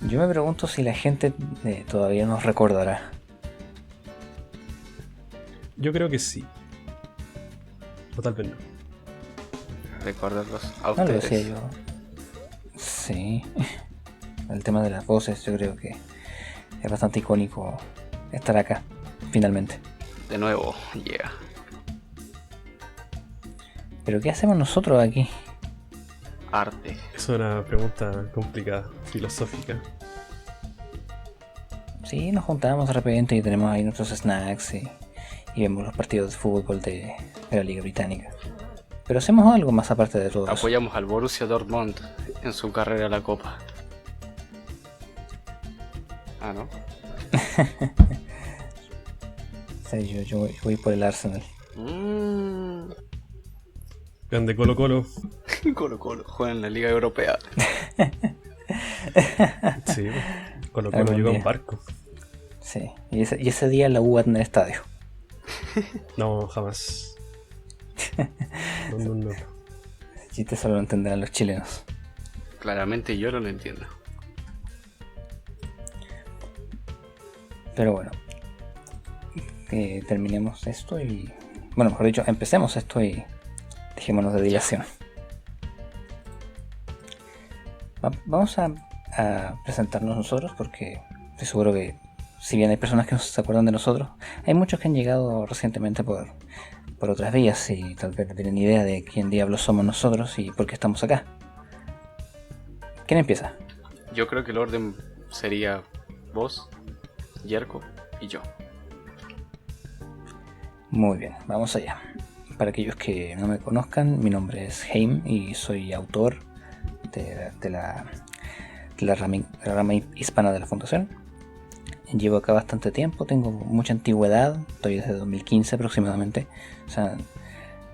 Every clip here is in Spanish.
Yo me pregunto si la gente todavía nos recordará. Yo creo que sí. O tal vez no. Recordarlos a No lo ustedes. decía yo. Sí. El tema de las voces, yo creo que es bastante icónico estar acá, finalmente. De nuevo, yeah. Pero ¿qué hacemos nosotros aquí? Arte. Es una pregunta complicada, filosófica. Sí, nos juntamos de repente y tenemos ahí nuestros snacks y vemos los partidos de fútbol de la Liga Británica. Pero hacemos algo más aparte de todo eso. Apoyamos al Borussia Dortmund en su carrera a la Copa. Ah, ¿no? Sí, yo voy por el Arsenal. Grande Colo Colo. Colo Colo juega en la Liga Europea. Sí, Colo Colo Algún llegó día. en barco. Sí, y ese día la U va a tener estadio. No, jamás. No. El chiste solo lo entenderán los chilenos. Claramente yo no lo entiendo. Pero bueno, terminemos esto y... Bueno, mejor dicho, empecemos esto y dejémonos de dilación. Vamos a presentarnos nosotros porque estoy seguro que si bien hay personas que no se acuerdan de nosotros, hay muchos que han llegado recientemente por otras vías y tal vez no tienen idea de quién diablos somos nosotros y por qué estamos acá. ¿Quién empieza? Yo creo que el orden sería vos, Yerko y yo. Muy bien, vamos allá. Para aquellos que no me conozcan, mi nombre es Heim y soy autor de la rama hispana de la fundación. Llevo acá bastante tiempo, tengo mucha antigüedad, estoy desde 2015 aproximadamente, o sea,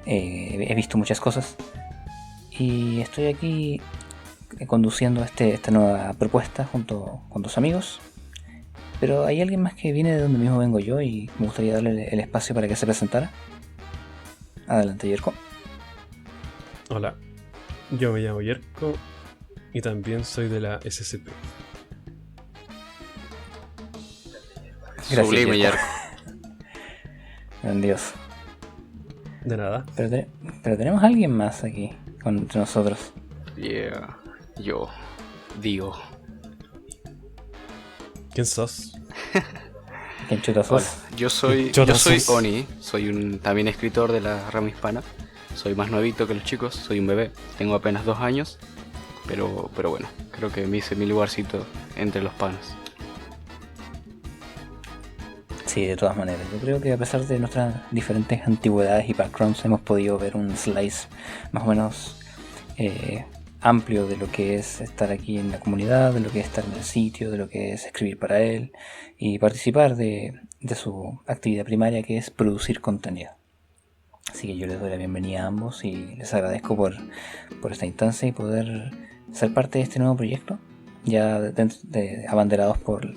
he visto muchas cosas y estoy aquí conduciendo esta nueva propuesta junto con dos amigos. Pero hay alguien más que viene de donde mismo vengo yo y me gustaría darle el espacio para que se presentara. Adelante, Yerko. Hola, yo me llamo Yerko y también soy de la SCP. Gracias, Sublime, Yerko. Yerko. Grandioso. De nada. Pero tenemos a alguien más aquí entre nosotros. Yeah. Yo. Digo. ¿Quién sos? ¿Quién chuta Hola. sos? Yo soy Oni. Soy un también escritor de la rama hispana. Soy más nuevito que los chicos. Soy un bebé. Tengo apenas 2 años. Pero bueno. Creo que me hice mi lugarcito entre los panos. Sí, de todas maneras. Yo creo que a pesar de nuestras diferentes antigüedades y backgrounds hemos podido ver un slice más o menos amplio de lo que es estar aquí en la comunidad, de lo que es estar en el sitio, de lo que es escribir para él y participar de su actividad primaria, que es producir contenido. Así que yo les doy la bienvenida a ambos y les agradezco por esta instancia y poder ser parte de este nuevo proyecto, ya abanderados por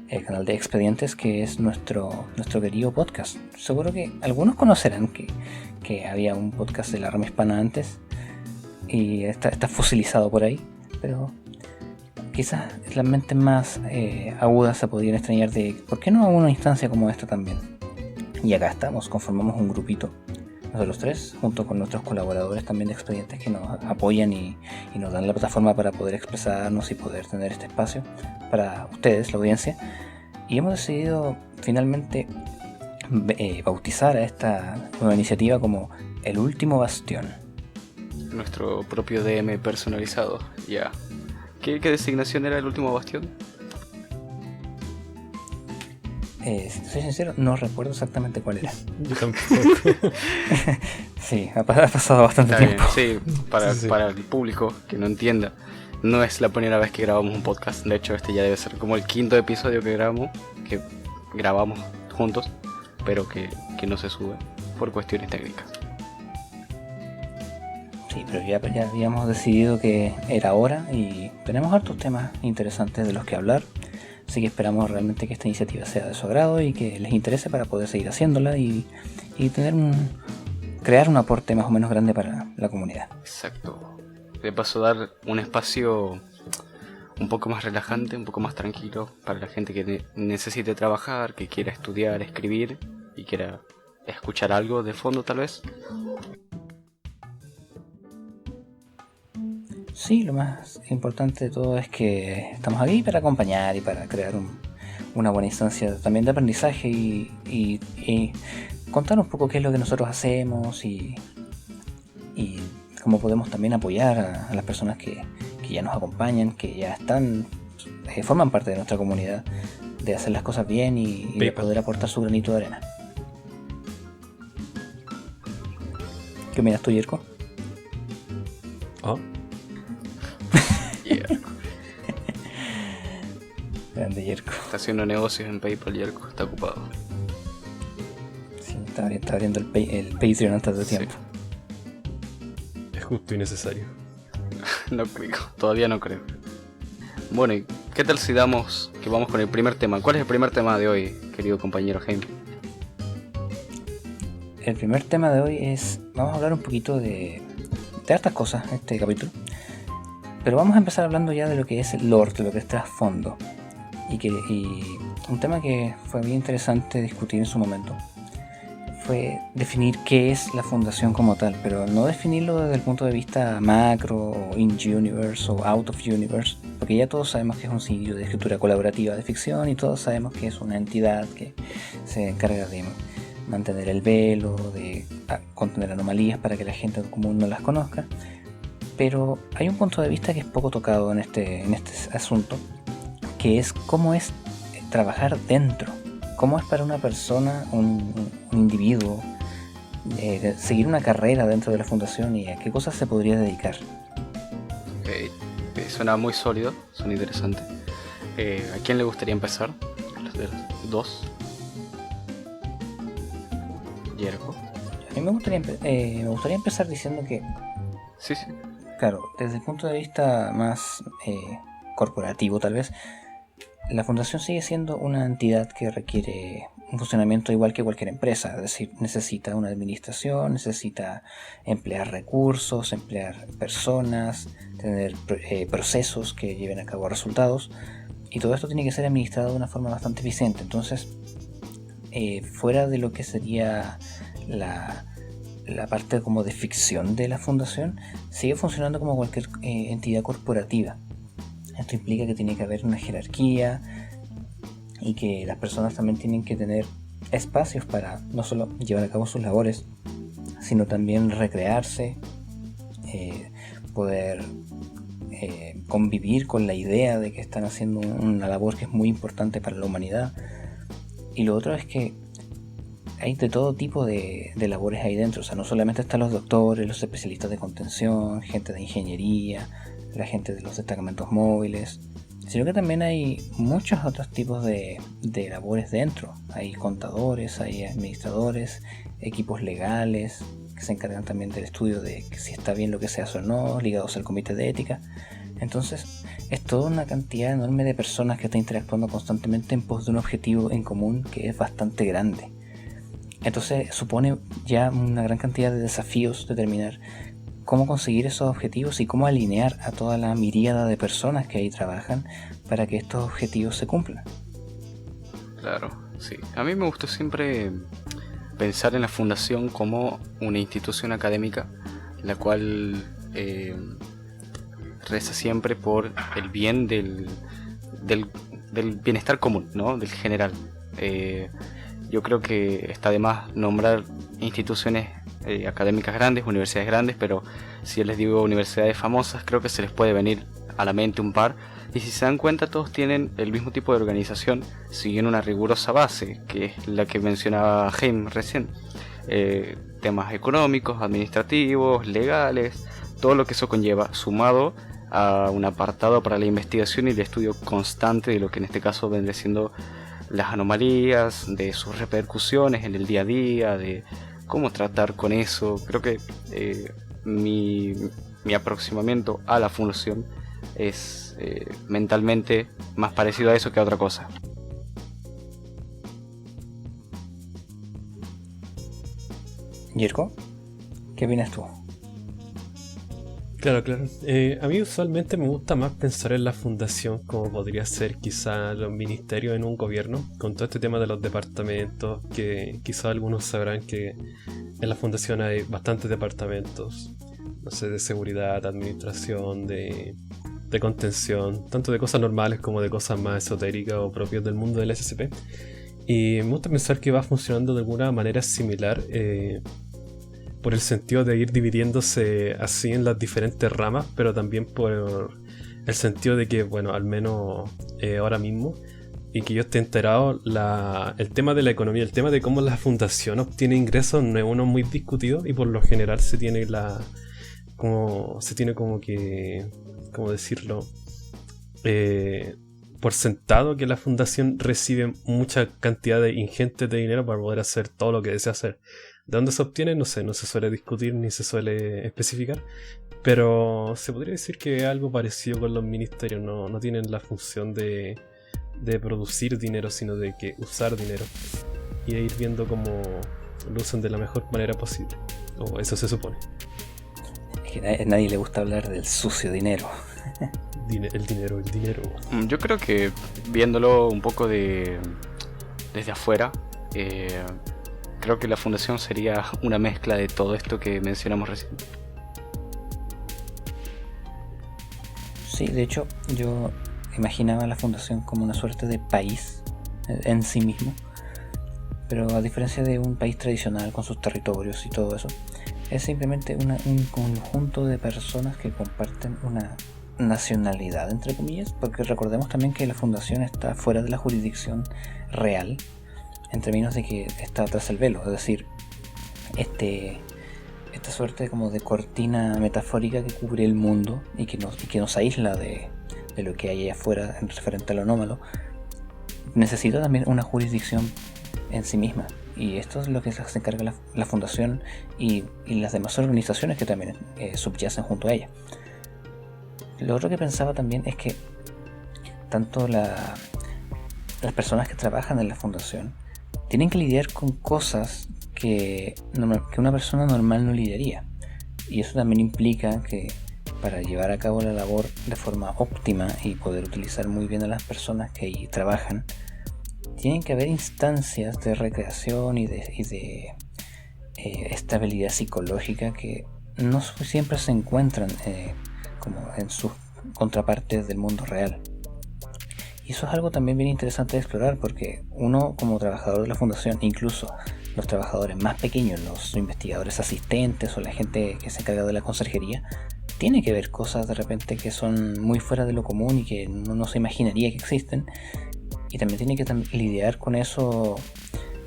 el canal de Expedientes, que es nuestro querido podcast. Seguro que algunos conocerán que había un podcast de la rama hispana antes y está fosilizado por ahí, pero quizás las mentes más agudas se podrían extrañar de ¿por qué no una instancia como esta también? Y acá estamos, conformamos un grupito, nosotros tres, junto con nuestros colaboradores también de Expedientes que nos apoyan y nos dan la plataforma para poder expresarnos y poder tener este espacio para ustedes, la audiencia. Y hemos decidido finalmente bautizar a esta nueva iniciativa como El Último Bastión. Nuestro propio DM personalizado. Ya. ¿Qué designación era el último bastión? Si soy sincero, no recuerdo exactamente cuál era. Yo tampoco. Sí, ha pasado bastante Está tiempo. bien, sí, Sí. para el público que no entienda. No es la primera vez que grabamos un podcast. De hecho, este ya debe ser como el 5.º episodio que grabamos juntos, pero que no se sube por cuestiones técnicas. Sí, pero ya habíamos decidido que era hora y tenemos hartos temas interesantes de los que hablar. Así que esperamos realmente que esta iniciativa sea de su agrado y que les interese para poder seguir haciéndola y crear un aporte más o menos grande para la comunidad. Exacto. De paso, dar un espacio un poco más relajante, un poco más tranquilo para la gente que necesite trabajar, que quiera estudiar, escribir y quiera escuchar algo de fondo tal vez. Sí, lo más importante de todo es que estamos aquí para acompañar y para crear una buena instancia también de aprendizaje y contar un poco qué es lo que nosotros hacemos y cómo podemos también apoyar a las personas que ya nos acompañan, que ya están, forman parte de nuestra comunidad, de hacer las cosas bien y de poder aportar su granito de arena. ¿Qué opinas tú, Yerko? Grande Yerko. Está haciendo negocios en PayPal, Yerko, está ocupado. Sí, está abriendo el Patreon antes de tiempo. Sí. Es justo y necesario. No creo, todavía no creo. Bueno, ¿y qué tal si vamos con el primer tema? ¿Cuál es el primer tema de hoy, querido compañero Jaime? El primer tema de hoy es... Vamos a hablar un poquito de hartas cosas en este capítulo. Pero vamos a empezar hablando ya de lo que es el lore, de lo que es trasfondo. Y un tema que fue bien interesante discutir en su momento fue definir qué es la fundación como tal, pero no definirlo desde el punto de vista macro o in-universe o out-of-universe, porque ya todos sabemos que es un sitio de escritura colaborativa de ficción y todos sabemos que es una entidad que se encarga de mantener el velo, de contener anomalías para que la gente común no las conozca. Pero hay un punto de vista que es poco tocado en este asunto, que es cómo es trabajar dentro, cómo es para una persona, un individuo, seguir una carrera dentro de la fundación y a qué cosas se podría dedicar. Suena muy sólido, suena interesante. ¿A quién le gustaría empezar? De los dos. Yerko. A mí me gustaría empezar diciendo que, Sí. claro, desde el punto de vista más corporativo tal vez, la fundación sigue siendo una entidad que requiere un funcionamiento igual que cualquier empresa, es decir, necesita una administración, necesita emplear recursos, emplear personas, tener procesos que lleven a cabo resultados, y todo esto tiene que ser administrado de una forma bastante eficiente. Entonces, fuera de lo que sería la parte como de ficción de la fundación, sigue funcionando como cualquier entidad corporativa. Esto implica que tiene que haber una jerarquía y que las personas también tienen que tener espacios para no solo llevar a cabo sus labores, sino también recrearse, poder convivir con la idea de que están haciendo una labor que es muy importante para la humanidad. Y lo otro es que hay de todo tipo de labores ahí dentro, o sea, no solamente están los doctores, los especialistas de contención, gente de ingeniería, la gente de los destacamentos móviles, sino que también hay muchos otros tipos de labores dentro. Hay contadores, hay administradores, equipos legales que se encargan también del estudio de si está bien lo que se hace o no, ligados al comité de ética. Entonces es toda una cantidad enorme de personas que están interactuando constantemente en pos de un objetivo en común que es bastante grande. Entonces supone ya una gran cantidad de desafíos determinar cómo conseguir esos objetivos y cómo alinear a toda la miríada de personas que ahí trabajan para que estos objetivos se cumplan. Claro, sí. A mí me gustó siempre pensar en la fundación como una institución académica, la cual reza siempre por el bien del bienestar común, ¿no? Del general. Yo creo que está de más nombrar instituciones académicas grandes, universidades grandes, pero si yo les digo universidades famosas, creo que se les puede venir a la mente un par, y si se dan cuenta todos tienen el mismo tipo de organización, siguiendo una rigurosa base, que es la que mencionaba Jaime recién. Temas económicos, administrativos, legales, todo lo que eso conlleva, sumado a un apartado para la investigación y el estudio constante de lo que en este caso vendría siendo las anomalías, de sus repercusiones en el día a día, de cómo tratar con eso. Creo que mi aproximamiento a la fundación es mentalmente más parecido a eso que a otra cosa. Yerko, ¿qué opinas tú? Claro, claro. A mí usualmente me gusta más pensar en la fundación como podría ser quizá los ministerios en un gobierno, con todo este tema de los departamentos, que quizá algunos sabrán que en la fundación hay bastantes departamentos, no sé, de seguridad, administración, de contención, tanto de cosas normales como de cosas más esotéricas o propias del mundo del SCP. Y me gusta pensar que va funcionando de alguna manera similar, por el sentido de ir dividiéndose así en las diferentes ramas, pero también por el sentido de que, bueno, al menos ahora mismo, y que yo esté enterado, el tema de la economía, el tema de cómo la fundación obtiene ingresos no es uno muy discutido, y por lo general se tiene como que, ¿cómo decirlo? Por sentado que la fundación recibe mucha cantidad de ingentes de dinero para poder hacer todo lo que desea hacer. ¿De dónde se obtiene? No sé, no se suele discutir ni se suele especificar, pero se podría decir que es algo parecido con los ministerios. No tienen la función de producir dinero, sino de que usar dinero y ir viendo cómo lo usan de la mejor manera posible, o eso se supone. Es que a nadie le gusta hablar del sucio dinero. El dinero. Yo creo que viéndolo un poco desde afuera, creo que la fundación sería una mezcla de todo esto que mencionamos recién. Sí, de hecho, yo imaginaba la fundación como una suerte de país en sí mismo, pero a diferencia de un país tradicional con sus territorios y todo eso, es simplemente un conjunto de personas que comparten una nacionalidad, entre comillas, porque recordemos también que la fundación está fuera de la jurisdicción real, en términos de que está tras el velo, es decir, esta suerte como de cortina metafórica que cubre el mundo y que nos aísla de lo que hay allá afuera en referente a lo anómalo, necesita también una jurisdicción en sí misma, y esto es lo que se encarga la fundación y las demás organizaciones que también subyacen junto a ella. Lo otro que pensaba también es que tanto las personas que trabajan en la fundación tienen que lidiar con cosas que una persona normal no lidiaría, y eso también implica que para llevar a cabo la labor de forma óptima y poder utilizar muy bien a las personas que ahí trabajan, tienen que haber instancias de recreación y de estabilidad psicológica que no siempre se encuentran como en sus contrapartes del mundo real. Y eso es algo también bien interesante de explorar, porque uno como trabajador de la fundación, incluso los trabajadores más pequeños, los investigadores asistentes o la gente que se encarga de la conserjería, tiene que ver cosas de repente que son muy fuera de lo común y que no se imaginaría que existen, y también tiene que lidiar con eso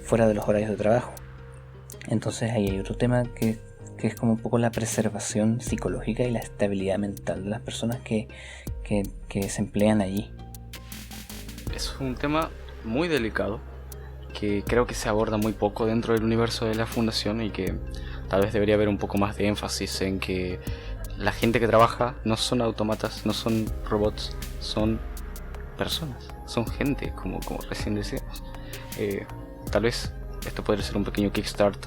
fuera de los horarios de trabajo. Entonces ahí hay otro tema que es como un poco la preservación psicológica y la estabilidad mental de las personas que se emplean allí. Es un tema muy delicado que creo que se aborda muy poco dentro del universo de la fundación, y que tal vez debería haber un poco más de énfasis en que la gente que trabaja no son autómatas, no son robots, son personas, son gente, como recién decíamos. Tal vez esto podría ser un pequeño kickstart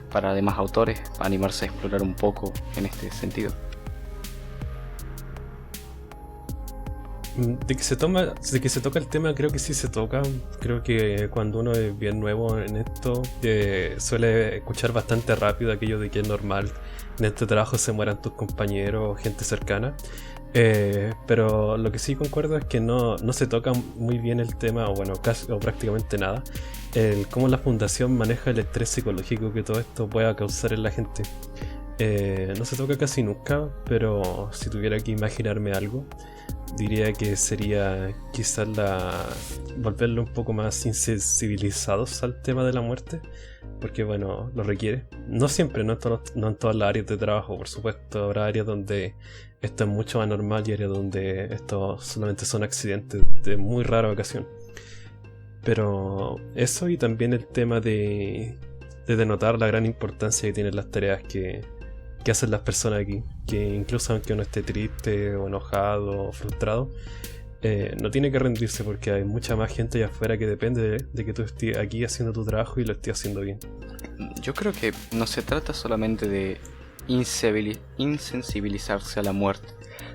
para demás autores animarse a explorar un poco en este sentido. De que se toca el tema, creo que sí se toca. Creo que cuando uno es bien nuevo en esto, suele escuchar bastante rápido aquello de que es normal en este trabajo se mueran tus compañeros o gente cercana. Pero lo que sí concuerdo es que no se toca muy bien el tema, o bueno, casi o prácticamente nada, el cómo la fundación maneja el estrés psicológico que todo esto pueda causar en la gente. No se toca casi nunca, pero si tuviera que imaginarme algo, diría que sería quizás volverlo un poco más insensibilizados al tema de la muerte, porque bueno, lo requiere. No siempre, no en todas las áreas de trabajo, por supuesto. Habrá áreas donde esto es mucho más normal y áreas donde esto solamente son accidentes de muy rara ocasión. Pero eso, y también el tema de denotar la gran importancia que tienen las tareas que hacen las personas aquí, que incluso aunque uno esté triste o enojado o frustrado, no tiene que rendirse, porque hay mucha más gente allá afuera que depende de que tú estés aquí haciendo tu trabajo y lo estés haciendo bien. Yo creo que no se trata solamente de insensibilizarse a la muerte,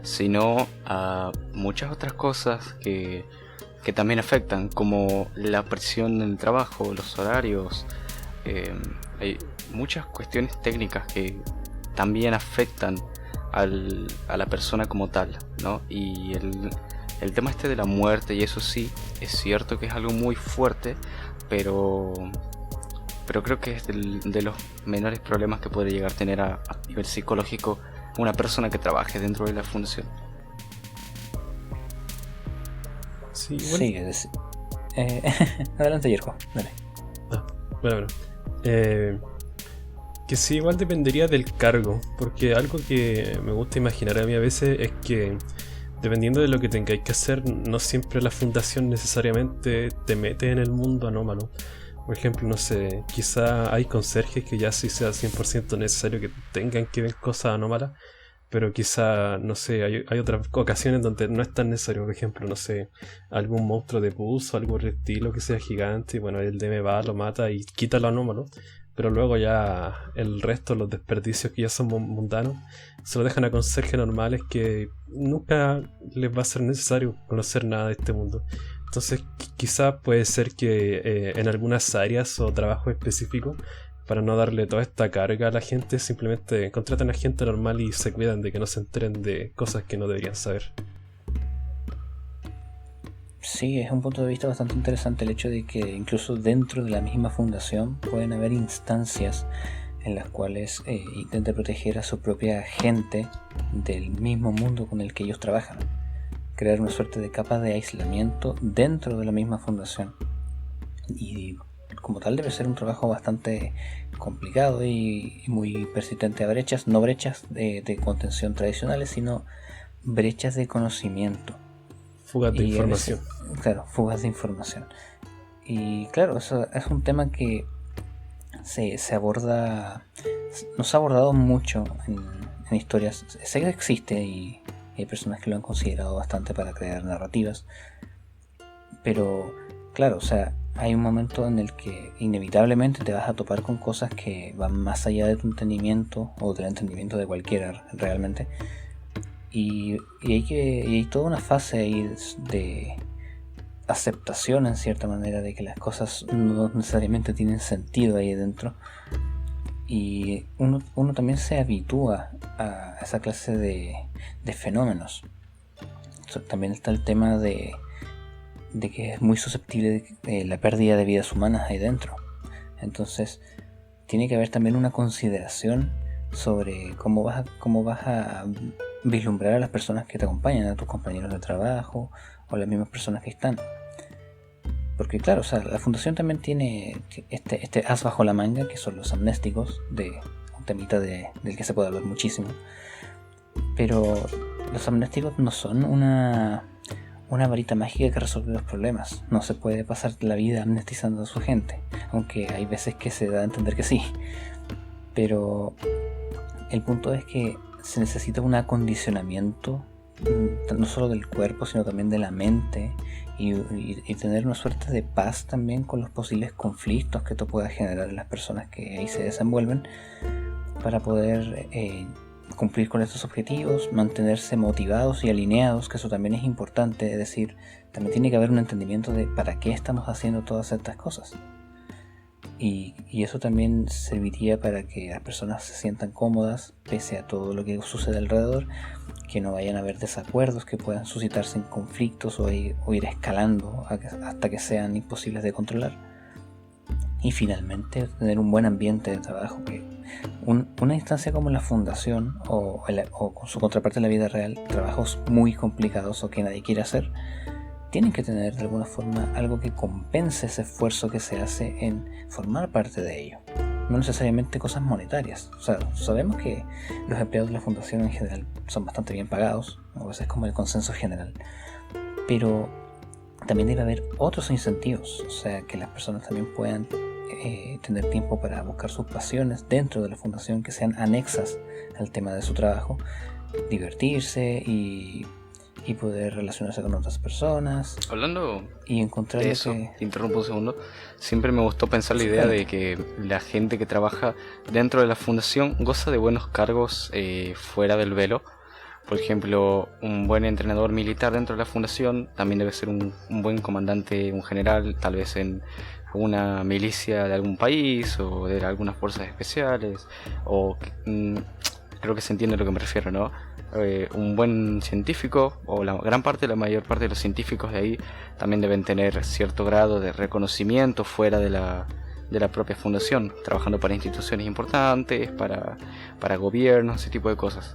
sino a muchas otras cosas que también afectan, como la presión en el trabajo, los horarios. Hay muchas cuestiones técnicas que también afectan a la persona como tal, ¿no? Y el tema este de la muerte, y eso sí, es cierto que es algo muy fuerte, pero creo que es de los menores problemas que puede llegar a tener a nivel psicológico una persona que trabaje dentro de la fundación. Sí, bueno. Sí, adelante, Yerko, dale. Bueno. Que sí, igual dependería del cargo, porque algo que me gusta imaginar a mí a veces es que dependiendo de lo que tengáis que hacer, no siempre la fundación necesariamente te mete en el mundo anómalo. Por ejemplo, no sé, quizá hay conserjes que ya sí sea 100% necesario que tengan que ver cosas anómalas, pero quizá, no sé, hay otras ocasiones donde no es tan necesario. Por ejemplo, no sé, algún monstruo de pus o algo por el estilo que sea gigante, y bueno, el DM va, lo mata y quita lo anómalo, pero luego ya el resto, los desperdicios que ya son mundanos, se lo dejan a conserjes normales que nunca les va a ser necesario conocer nada de este mundo. Entonces quizás puede ser que en algunas áreas o trabajos específicos, para no darle toda esta carga a la gente, simplemente contratan a gente normal y se cuidan de que no se enteren de cosas que no deberían saber. Sí, es un punto de vista bastante interesante el hecho de que incluso dentro de la misma fundación pueden haber instancias en las cuales intente proteger a su propia gente del mismo mundo con el que ellos trabajan. Crear una suerte de capa de aislamiento dentro de la misma fundación. Y como tal debe ser un trabajo bastante complicado y muy persistente a brechas, no brechas de contención tradicionales, sino brechas de conocimiento. Fugas de información. Claro, fugas de información. Y claro, eso es un tema que se aborda, no se ha abordado mucho en historias. Sé que existe y hay personas que lo han considerado bastante para crear narrativas, pero claro, o sea, hay un momento en el que inevitablemente te vas a topar con cosas que van más allá de tu entendimiento o del entendimiento de cualquiera realmente. Y hay toda una fase ahí de aceptación en cierta manera de que las cosas no necesariamente tienen sentido ahí dentro, y uno también se habitúa a esa clase de fenómenos. También está el tema de que es muy susceptible de la pérdida de vidas humanas ahí dentro. Entonces tiene que haber también una consideración sobre cómo vas a vislumbrar a las personas que te acompañan, a tus compañeros de trabajo o las mismas personas que están. Porque claro, o sea, la fundación también tiene este as bajo la manga, que son los amnésticos, de un temita del que se puede hablar muchísimo. Pero los amnésticos no son una varita mágica que resuelve los problemas. No se puede pasar la vida amnestizando a su gente, aunque hay veces que se da a entender que sí. Pero el punto es que se necesita un acondicionamiento, no solo del cuerpo, sino también de la mente, y tener una suerte de paz también con los posibles conflictos que esto pueda generar en las personas que ahí se desenvuelven, para poder cumplir con estos objetivos, mantenerse motivados y alineados, que eso también es importante. Es decir, también tiene que haber un entendimiento de para qué estamos haciendo todas estas cosas. Y eso también serviría para que las personas se sientan cómodas pese a todo lo que sucede alrededor, que no vayan a haber desacuerdos que puedan suscitarse en conflictos o ir escalando hasta que sean imposibles de controlar. Y finalmente tener un buen ambiente de trabajo, que una instancia como la fundación o con su contraparte en la vida real, trabajos muy complicados o que nadie quiere hacer, tienen que tener de alguna forma algo que compense ese esfuerzo que se hace en formar parte de ello. No necesariamente cosas monetarias. O sea, sabemos que los empleados de la fundación en general son bastante bien pagados, a veces es como el consenso general, pero también debe haber otros incentivos, o sea, que las personas también puedan tener tiempo para buscar sus pasiones dentro de la fundación, que sean anexas al tema de su trabajo, divertirse y y poder relacionarse con otras personas Hablando y encontrar de lo eso, que... te interrumpo un segundo. Siempre me gustó pensar la idea de que la gente que trabaja dentro de la fundación goza de buenos cargos fuera del velo. Por ejemplo, un buen entrenador militar dentro de la fundación también debe ser un buen comandante, un general, tal vez en una milicia de algún país o de algunas fuerzas especiales. O creo que se entiende a lo que me refiero, ¿no? Un buen científico, o la mayor parte de los científicos de ahí también deben tener cierto grado de reconocimiento fuera de la propia fundación, trabajando para instituciones importantes, para gobiernos, ese tipo de cosas.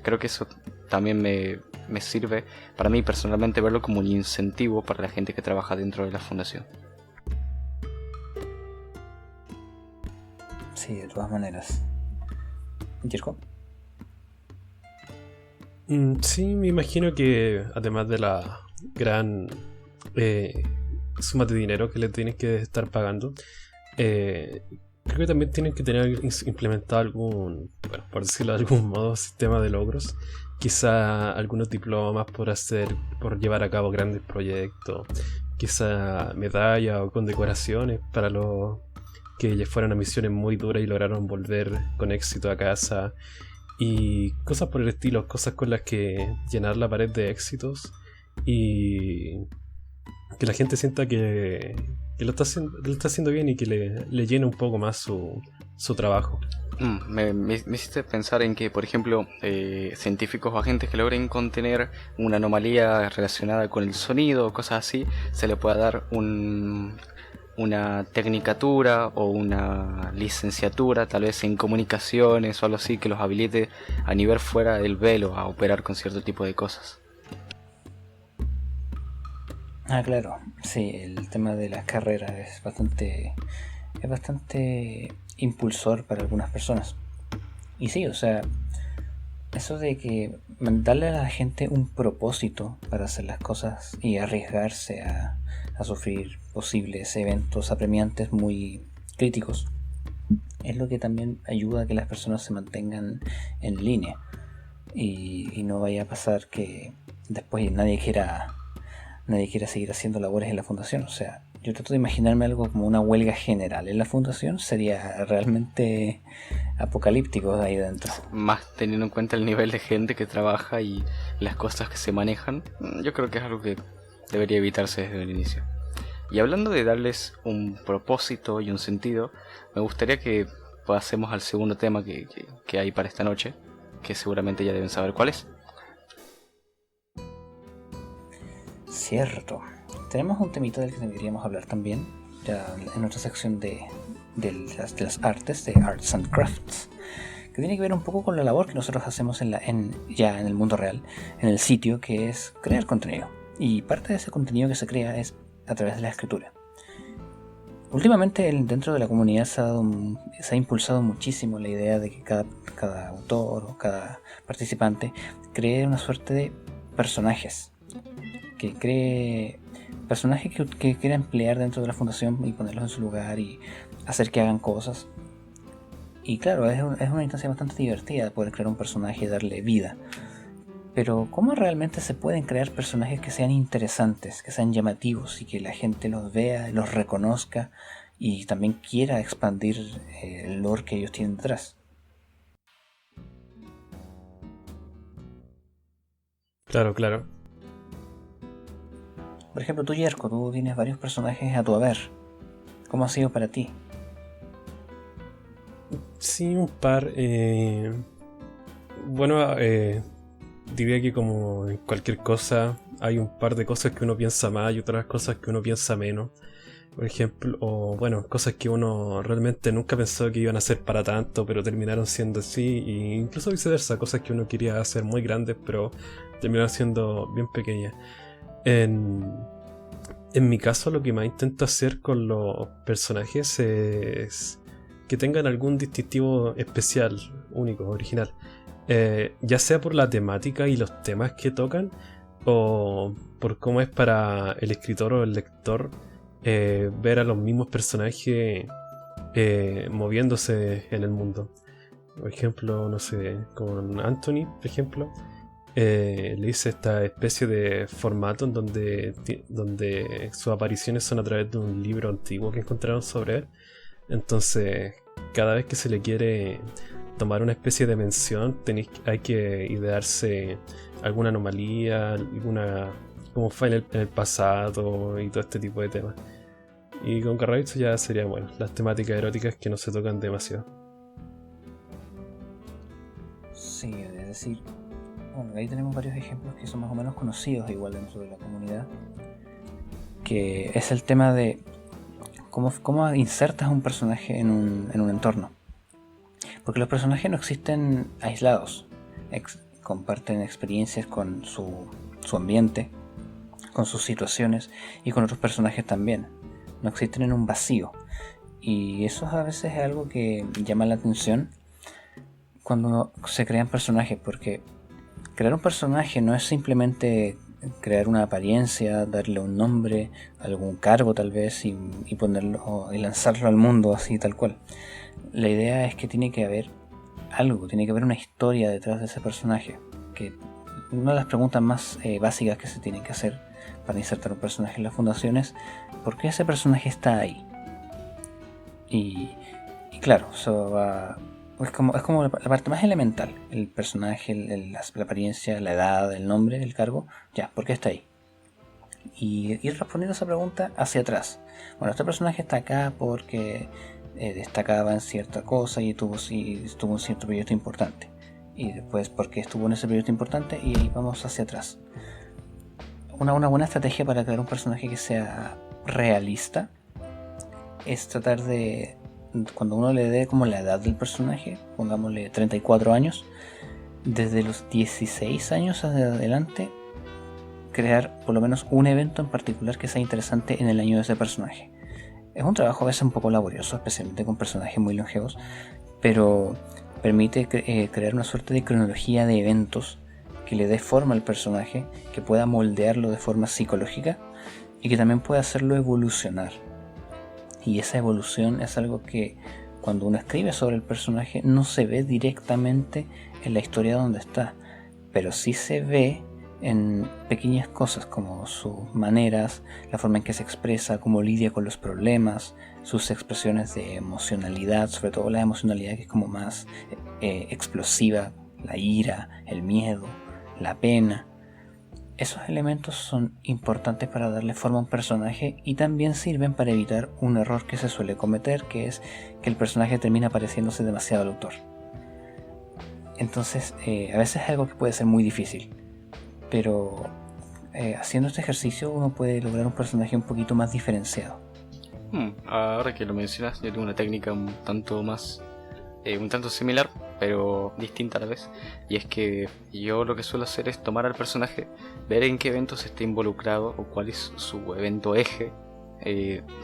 Creo que eso también me sirve para mí personalmente verlo como un incentivo para la gente que trabaja dentro de la fundación. Sí, de todas maneras. Jirko. Sí, me imagino que además de la gran suma de dinero que le tienes que estar pagando, creo que también tienen que tener implementado algún, bueno, por decirlo de algún modo, sistema de logros. Quizá algunos diplomas por llevar a cabo grandes proyectos. Quizá medallas o condecoraciones para los que ya fueron a misiones muy duras y lograron volver con éxito a casa. Y cosas por el estilo, cosas con las que llenar la pared de éxitos y que la gente sienta que lo está haciendo bien y que le llene un poco más su trabajo. Me hiciste pensar en que, por ejemplo, científicos o agentes que logren contener una anomalía relacionada con el sonido o cosas así, se le pueda dar una tecnicatura o una licenciatura, tal vez en comunicaciones o algo así, que los habilite a nivel fuera del velo a operar con cierto tipo de cosas. Ah, claro, sí, el tema de las carreras es bastante impulsor para algunas personas. Y sí, o sea, eso de que darle a la gente un propósito para hacer las cosas y arriesgarse a sufrir posibles eventos apremiantes muy críticos es lo que también ayuda a que las personas se mantengan en línea y no vaya a pasar que después nadie quiera seguir haciendo labores en la fundación. O sea, yo trato de imaginarme algo como una huelga general en la fundación, sería realmente apocalíptico ahí dentro. Más teniendo en cuenta el nivel de gente que trabaja y las cosas que se manejan, yo creo que es algo que debería evitarse desde el inicio. Y hablando de darles un propósito y un sentido, me gustaría que pasemos al segundo tema que hay para esta noche, que seguramente ya deben saber cuál es. Cierto. Tenemos un temito del que deberíamos hablar también, ya en nuestra sección de las artes, de Arts and Crafts, que tiene que ver un poco con la labor que nosotros hacemos ya en el mundo real, en el sitio, que es crear contenido. Y parte de ese contenido que se crea es a través de la escritura. Últimamente dentro de la comunidad se ha impulsado muchísimo la idea de que cada autor o cada participante cree una suerte de personajes, que cree personajes que quiera emplear dentro de la fundación y ponerlos en su lugar y hacer que hagan cosas. Y claro, es una instancia bastante divertida poder crear un personaje y darle vida. Pero ¿cómo realmente se pueden crear personajes que sean interesantes, que sean llamativos y que la gente los vea, los reconozca y también quiera expandir el lore que ellos tienen detrás? Claro. Por ejemplo, tú, Yerko, tú tienes varios personajes a tu haber. ¿Cómo ha sido para ti? Sí, un par. Bueno, diría que como en cualquier cosa hay un par de cosas que uno piensa más y otras cosas que uno piensa menos. Por ejemplo, o bueno, cosas que uno realmente nunca pensó que iban a ser para tanto, pero terminaron siendo así, e incluso viceversa, cosas que uno quería hacer muy grandes, pero terminaron siendo bien pequeñas. En mi caso, lo que más intento hacer con los personajes es que tengan algún distintivo especial, único, original. Ya sea por la temática y los temas que tocan, o por cómo es para el escritor o el lector ver a los mismos personajes moviéndose en el mundo. Por ejemplo, no sé, con Anthony, por ejemplo, le hice esta especie de formato en donde sus apariciones son a través de un libro antiguo que encontraron sobre él. Entonces, cada vez que se le quiere tomar una especie de mención, hay que idearse alguna anomalía, como fue en el pasado y todo este tipo de temas. Y con Carravitz ya sería bueno, las temáticas eróticas que no se tocan demasiado. Sí, es decir, bueno, ahí tenemos varios ejemplos que son más o menos conocidos igual dentro de la comunidad, que es el tema de cómo insertas un personaje en un entorno. Porque los personajes no existen aislados, comparten experiencias con su ambiente, con sus situaciones y con otros personajes también. No existen en un vacío. Y eso a veces es algo que llama la atención cuando se crean personajes, porque crear un personaje no es simplemente crear una apariencia, darle un nombre, algún cargo tal vez y ponerlo y lanzarlo al mundo así tal cual. La idea es que tiene que haber algo, tiene que haber una historia detrás de ese personaje, que una de las preguntas más básicas que se tienen que hacer para insertar un personaje en las fundaciones, ¿por qué ese personaje está ahí? Y claro, eso va, es como la parte más elemental, el personaje, la apariencia, la edad, el nombre, el cargo, ya, ¿por qué está ahí? Y ir respondiendo a esa pregunta hacia atrás. Bueno, este personaje está acá porque destacaba en cierta cosa y estuvo en cierto proyecto importante. Y después porque estuvo en ese proyecto importante y ahí vamos hacia atrás. Una buena estrategia para crear un personaje que sea realista es tratar de, cuando uno le dé como la edad del personaje, pongámosle 34 años, desde los 16 años hacia adelante, crear por lo menos un evento en particular que sea interesante en el año de ese personaje. Es un trabajo a veces un poco laborioso, especialmente con personajes muy longevos, pero permite crear una suerte de cronología de eventos que le dé forma al personaje, que pueda moldearlo de forma psicológica y que también pueda hacerlo evolucionar. Y esa evolución es algo que cuando uno escribe sobre el personaje no se ve directamente en la historia donde está, pero sí se ve en pequeñas cosas como sus maneras, la forma en que se expresa, cómo lidia con los problemas, sus expresiones de emocionalidad, sobre todo la emocionalidad que es como más explosiva, la ira, el miedo, la pena. Esos elementos son importantes para darle forma a un personaje y también sirven para evitar un error que se suele cometer, que es que el personaje termina pareciéndose demasiado al autor. Entonces, a veces es algo que puede ser muy difícil, pero haciendo este ejercicio uno puede lograr un personaje un poquito más diferenciado. Ahora que lo mencionas, yo tengo una técnica un tanto similar, pero distinta a la vez. Y es que yo lo que suelo hacer es tomar al personaje, ver en qué eventos está involucrado o cuál es su evento eje,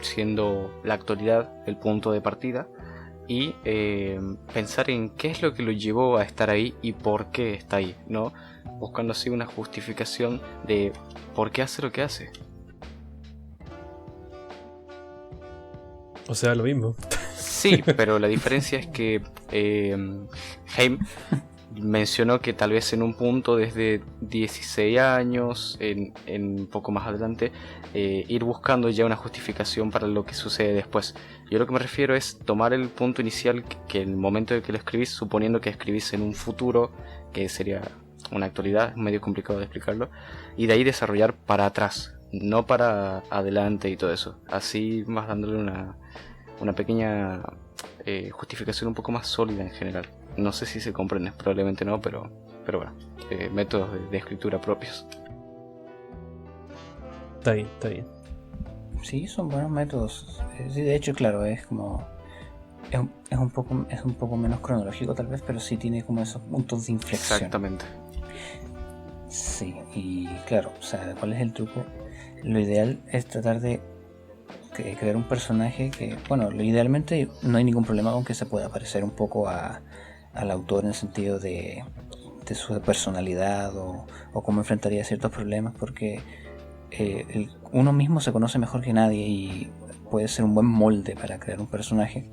siendo la actualidad el punto de partida, y pensar en qué es lo que lo llevó a estar ahí y por qué está ahí, ¿no? Buscando así una justificación de por qué hace lo que hace. O sea, lo mismo. Sí, pero la diferencia es que Heim mencionó que tal vez en un punto desde 16 años, en un poco más adelante, ir buscando ya una justificación para lo que sucede después. Yo lo que me refiero es tomar el punto inicial, que el momento de que lo escribís, suponiendo que escribís en un futuro, que sería una actualidad, es medio complicado de explicarlo, y de ahí desarrollar para atrás, no para adelante y todo eso. Así más dándole una pequeña justificación un poco más sólida en general. No sé si se comprende, probablemente no, pero bueno, métodos de escritura propios. Está bien. Sí, son buenos métodos. Sí, de hecho, claro, es como es un poco menos cronológico tal vez, pero sí tiene como esos puntos de inflexión. Exactamente. Sí, y claro, o sea, ¿cuál es el truco? Lo ideal es tratar de crear un personaje que, bueno, idealmente no hay ningún problema con que se pueda parecer un poco al autor en el sentido de su personalidad o cómo enfrentaría ciertos problemas, porque uno mismo se conoce mejor que nadie y puede ser un buen molde para crear un personaje,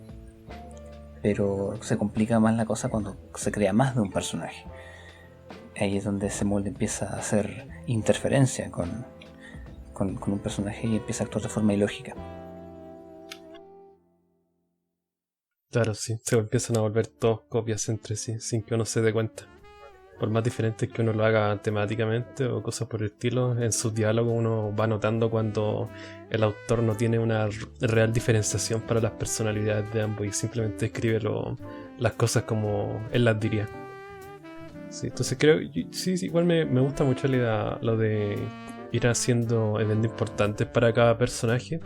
pero se complica más la cosa cuando se crea más de un personaje. ahí es donde ese molde empieza a hacer interferencia con un personaje y empieza a actuar de forma ilógica. Claro, sí, se empiezan a volver todos copias entre sí, sin que uno se dé cuenta. Por más diferente que uno lo haga temáticamente o cosas por el estilo, en sus diálogos uno va notando cuando el autor no tiene una real diferenciación para las personalidades de ambos y simplemente escribe las cosas como él las diría. Sí, entonces creo, sí, igual me gusta mucho la idea, lo de ir haciendo eventos importantes para cada personaje.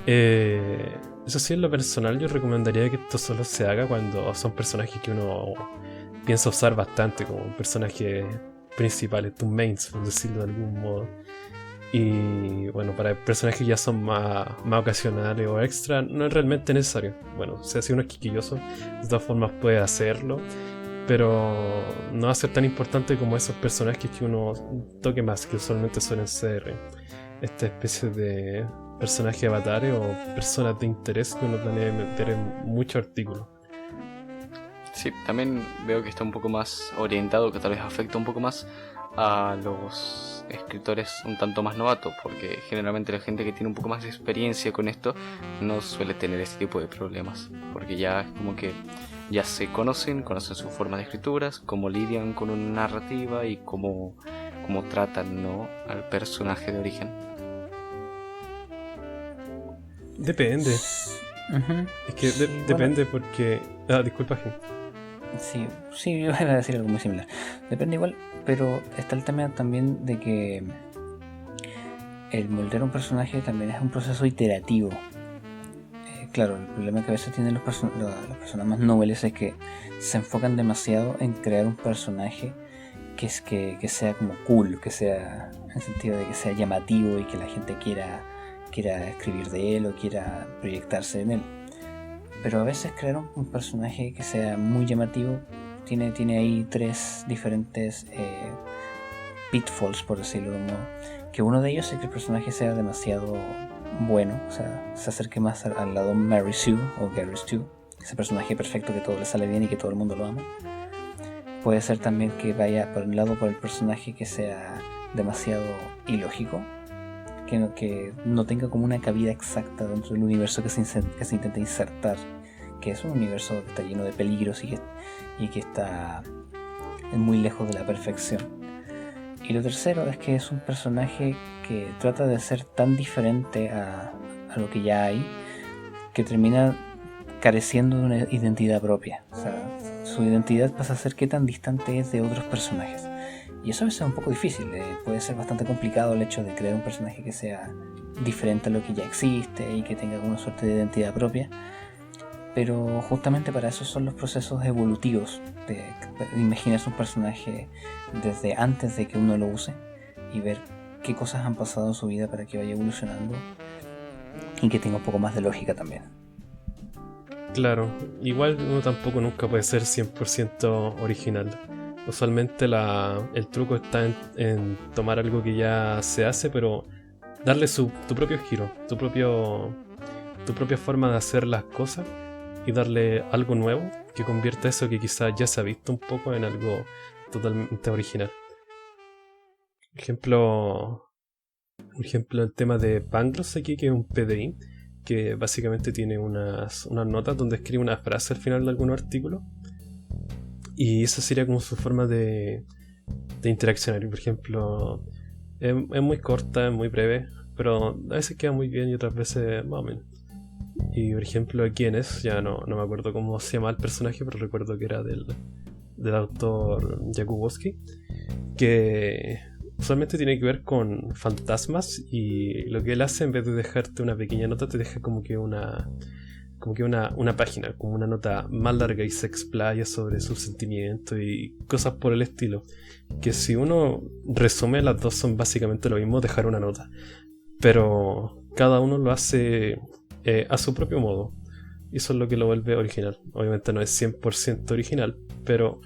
Eso sí, en lo personal yo recomendaría que esto solo se haga cuando son personajes que uno piensa usar bastante como personajes principales, tus mains, por decirlo de algún modo. Y bueno, para personajes que ya son más ocasionales o extra, no es realmente necesario. Bueno, si uno es quisquilloso, de todas formas puede hacerlo, pero no va a ser tan importante como esos personajes que uno toque más, que usualmente suelen ser esta especie de personajes avatares o personas de interés que uno planea meter en muchos artículos. Sí, también veo que está un poco más orientado, que tal vez afecta un poco más a los escritores un tanto más novatos, porque generalmente la gente que tiene un poco más de experiencia con esto no suele tener este tipo de problemas, porque ya es como que ya se conocen su forma de escrituras, cómo lidian con una narrativa y cómo tratan, ¿no?, al personaje de origen. Depende. Uh-huh. Es que depende porque... disculpa, gente. Sí, yo iba a decir algo muy similar. Depende igual, pero está el tema también de que el moldear un personaje también es un proceso iterativo. Claro, el problema que a veces tienen las personas más noveles es que se enfocan demasiado en crear un personaje que sea como cool, que sea en el sentido de que sea llamativo y que la gente quiera escribir de él o quiera proyectarse en él. Pero a veces crear un personaje que sea muy llamativo tiene ahí tres diferentes pitfalls, por decirlo de un modo. Que uno de ellos es que el personaje sea demasiado bueno, o sea, se acerque más al lado Mary Sue o Gary Stu, ese personaje perfecto que todo le sale bien y que todo el mundo lo ama. Puede ser también que vaya por un lado por el personaje que sea demasiado ilógico, que no tenga como una cabida exacta dentro del universo que se intenta insertar, que es un universo que está lleno de peligros y que está muy lejos de la perfección. Y lo tercero es que es un personaje que trata de ser tan diferente a lo que ya hay, que termina careciendo de una identidad propia. O sea, su identidad pasa a ser qué tan distante es de otros personajes. Y eso a veces es un poco difícil, puede ser bastante complicado el hecho de crear un personaje que sea diferente a lo que ya existe y que tenga alguna suerte de identidad propia. Pero justamente para eso son los procesos evolutivos, de imaginarse un personaje desde antes de que uno lo use y ver qué cosas han pasado en su vida para que vaya evolucionando y que tenga un poco más de lógica también. Claro, igual uno tampoco nunca puede ser 100% original. Usualmente el truco está en tomar algo que ya se hace, pero darle tu propio giro, tu propia forma de hacer las cosas y darle algo nuevo que convierta eso que quizás ya se ha visto un poco en algo totalmente original. Por ejemplo, el tema de Pangloss aquí, que es un PDI, que básicamente tiene unas notas donde escribe una frase al final de algún artículo. Y esa sería como su forma de interaccionar. Por ejemplo, es muy corta, es muy breve, pero a veces queda muy bien y otras veces más o menos. Y por ejemplo, ¿quién es? Ya no me acuerdo cómo se llama el personaje, pero recuerdo que era del autor Jakubowski, que usualmente tiene que ver con fantasmas, y lo que él hace, en vez de dejarte una pequeña nota, te deja como que una página, como una nota más larga, y se explaya sobre sus sentimientos y cosas por el estilo, que si uno resume, las dos son básicamente lo mismo, dejar una nota, pero cada uno lo hace a su propio modo, y eso es lo que lo vuelve original. Obviamente no es 100% original, pero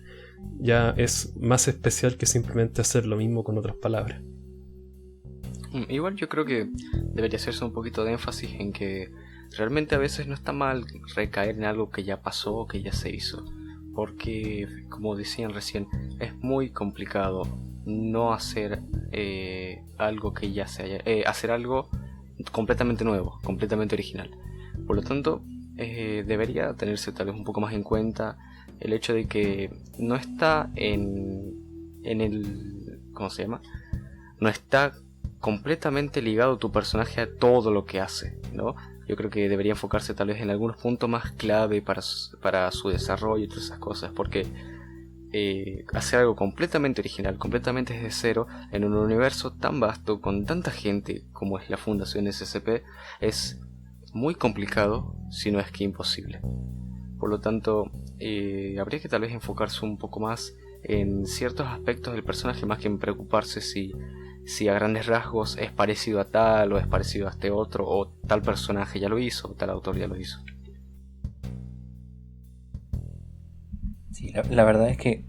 ya es más especial que simplemente hacer lo mismo con otras palabras. Igual yo creo que debería hacerse un poquito de énfasis en que realmente a veces no está mal recaer en algo que ya pasó o que ya se hizo, porque, como decían recién, es muy complicado no hacer algo que ya se haya... hacer algo completamente nuevo, completamente original. Por lo tanto, debería tenerse tal vez un poco más en cuenta el hecho de que no está en el... ¿cómo se llama? No está completamente ligado tu personaje a todo lo que hace, ¿no? Yo creo que debería enfocarse tal vez en algunos puntos más clave para su desarrollo y todas esas cosas, porque hacer algo completamente original, completamente desde cero, en un universo tan vasto, con tanta gente como es la Fundación SCP, es muy complicado, si no es que imposible. Por lo tanto, habría que tal vez enfocarse un poco más en ciertos aspectos del personaje, más que en preocuparse si a grandes rasgos es parecido a tal o es parecido a este otro, o tal personaje ya lo hizo, o tal autor ya lo hizo. Sí, la verdad es que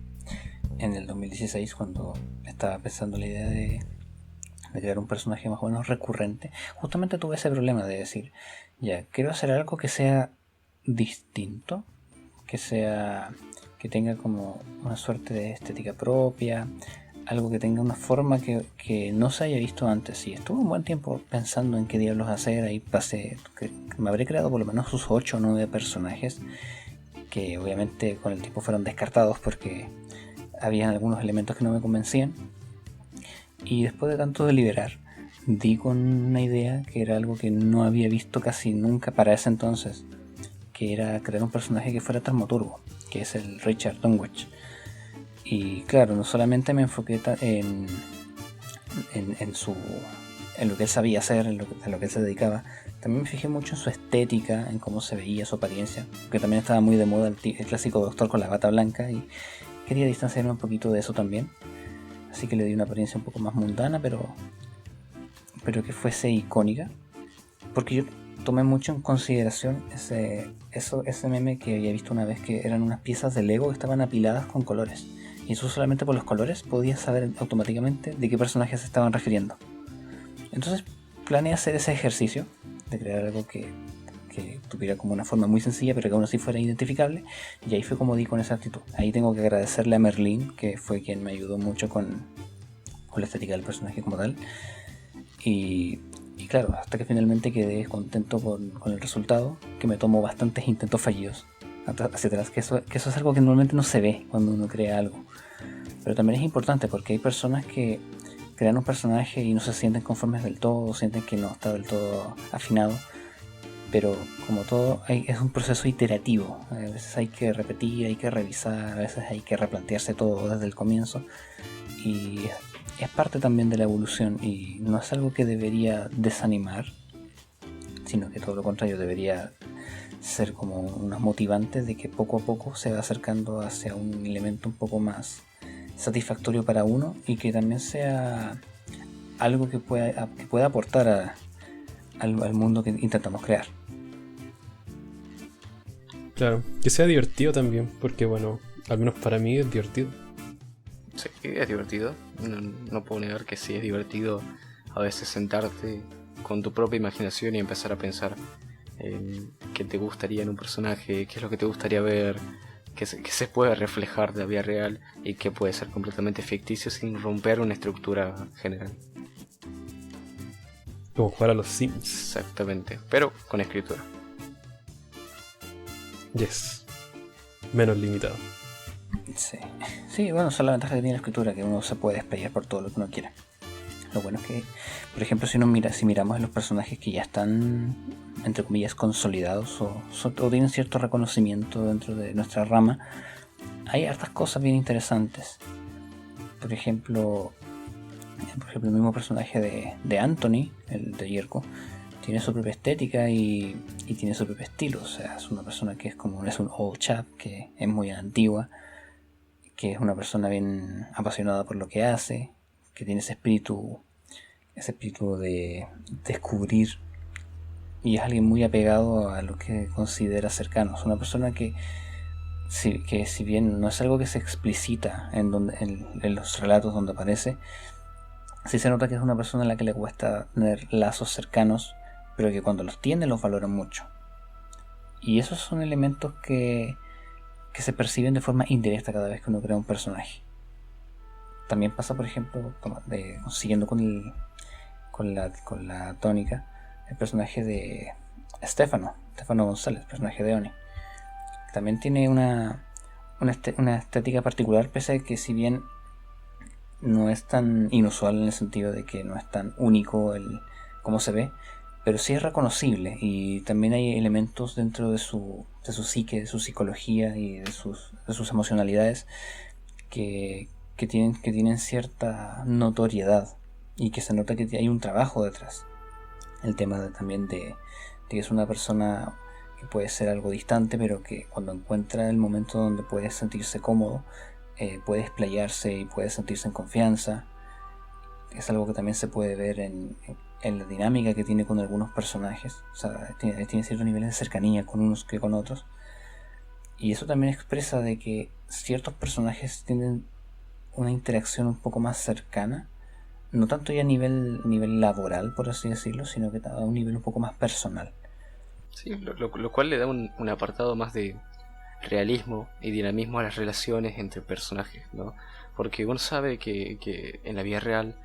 en el 2016, cuando estaba pensando la idea de crear un personaje más o menos recurrente, justamente tuve ese problema de decir, ya, quiero hacer algo que sea distinto, que tenga como una suerte de estética propia, algo que tenga una forma que no se haya visto antes. Y estuve un buen tiempo pensando en qué diablos hacer. Ahí me habré creado por lo menos sus 8 o 9 personajes, que obviamente con el tiempo fueron descartados porque habían algunos elementos que no me convencían. Y después de tanto deliberar, di con una idea que era algo que no había visto casi nunca para ese entonces, que era crear un personaje que fuera traumaturgo, que es el Richard Dunwich. Y claro, no solamente me enfoqué en lo que él sabía hacer, a lo que él se dedicaba, también me fijé mucho en su estética, en cómo se veía, su apariencia, que también estaba muy de moda el clásico doctor con la bata blanca, y quería distanciarme un poquito de eso también. Así que le di una apariencia un poco más mundana, pero que fuese icónica, porque yo tomé mucho en consideración ese meme que había visto una vez, que eran unas piezas de Lego que estaban apiladas con colores, y eso solamente por los colores podías saber automáticamente de qué personajes se estaban refiriendo. Entonces planeé hacer ese ejercicio de crear algo que tuviera como una forma muy sencilla, pero que aún así fuera identificable, y ahí fue como di con esa actitud. Ahí tengo que agradecerle a Merlín, que fue quien me ayudó mucho con la estética del personaje como tal, y claro, hasta que finalmente quedé contento con el resultado, que me tomó bastantes intentos fallidos hacia atrás, que eso es algo que normalmente no se ve cuando uno crea algo, pero también es importante porque hay personas que crean un personaje y no se sienten conformes del todo, sienten que no está del todo afinado, pero como todo es un proceso iterativo. A veces hay que repetir, hay que revisar, a veces hay que replantearse todo desde el comienzo, y es parte también de la evolución, y no es algo que debería desanimar, sino que todo lo contrario, debería ser como unos motivantes de que poco a poco se va acercando hacia un elemento un poco más satisfactorio para uno, y que también sea algo que pueda aportar al mundo que intentamos crear. Claro, que sea divertido también, porque bueno, al menos para mí es divertido. Sí, es divertido. No puedo negar que sí es divertido a veces sentarte con tu propia imaginación y empezar a pensar en qué te gustaría en un personaje, qué es lo que te gustaría ver, que se puede reflejar de la vida real y que puede ser completamente ficticio sin romper una estructura general. Como jugar a los Sims. Exactamente, pero con escritura. Yes. Menos limitado. Sí, bueno, esa es la ventaja que tiene la escritura, que uno se puede desplayar por todo lo que uno quiera. Lo bueno es que, por ejemplo, si miramos a los personajes que ya están, entre comillas, consolidados o tienen cierto reconocimiento dentro de nuestra rama, hay hartas cosas bien interesantes. Por ejemplo, el mismo personaje de Anthony, el de Yerko, tiene su propia estética y tiene su propio estilo. O sea, es una persona que es un old chap, que es muy antigua, que es una persona bien apasionada por lo que hace, que tiene ese espíritu de descubrir, y es alguien muy apegado a lo que considera cercano. Es una persona que si bien no es algo que se explicita en los relatos donde aparece, sí se nota que es una persona a la que le cuesta tener lazos cercanos, pero que cuando los tiene los valora mucho. Y esos son elementos que que se perciben de forma indirecta cada vez que uno crea un personaje. También pasa, por ejemplo, siguiendo con la tónica, el personaje de Stefano González, el personaje de Oni. También tiene una estética particular, pese a que, si bien no es tan inusual en el sentido de que no es tan único el cómo se ve, pero sí es reconocible, y también hay elementos dentro de su psique, de su psicología y de sus emocionalidades que tienen cierta notoriedad, y que se nota que hay un trabajo detrás. El tema también de que es una persona que puede ser algo distante, pero que cuando encuentra el momento donde puede sentirse cómodo, puede explayarse y puede sentirse en confianza. Es algo que también se puede ver en la dinámica que tiene con algunos personajes. O sea, tiene ciertos niveles de cercanía con unos que con otros. Y eso también expresa de que ciertos personajes tienen una interacción un poco más cercana, no tanto ya a nivel laboral, por así decirlo, sino que a un nivel un poco más personal. Sí, lo cual le da un apartado más de realismo y dinamismo a las relaciones entre personajes, ¿no? Porque uno sabe que en la vida real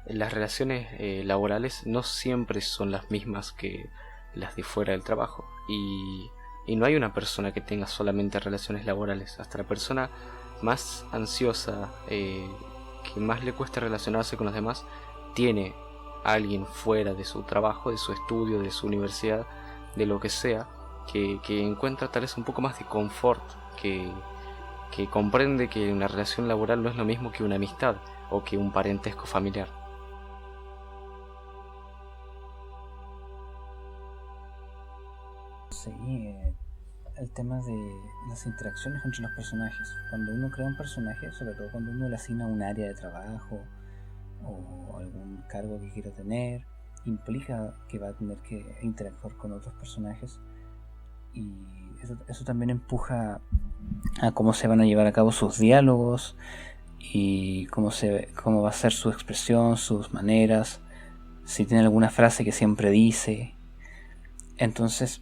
las relaciones laborales no siempre son las mismas que las de fuera del trabajo, y no hay una persona que tenga solamente relaciones laborales. Hasta la persona más ansiosa, que más le cuesta relacionarse con los demás, tiene a alguien fuera de su trabajo, de su estudio, de su universidad, de lo que sea, que encuentra tal vez un poco más de confort, que comprende que una relación laboral no es lo mismo que una amistad o que un parentesco familiar. Sí, el tema de las interacciones entre los personajes. Cuando uno crea un personaje, sobre todo cuando uno le asigna un área de trabajo o algún cargo que quiera tener, implica que va a tener que interactuar con otros personajes, y eso también empuja a cómo se van a llevar a cabo sus diálogos y cómo va a ser su expresión, sus maneras, si tiene alguna frase que siempre dice. Entonces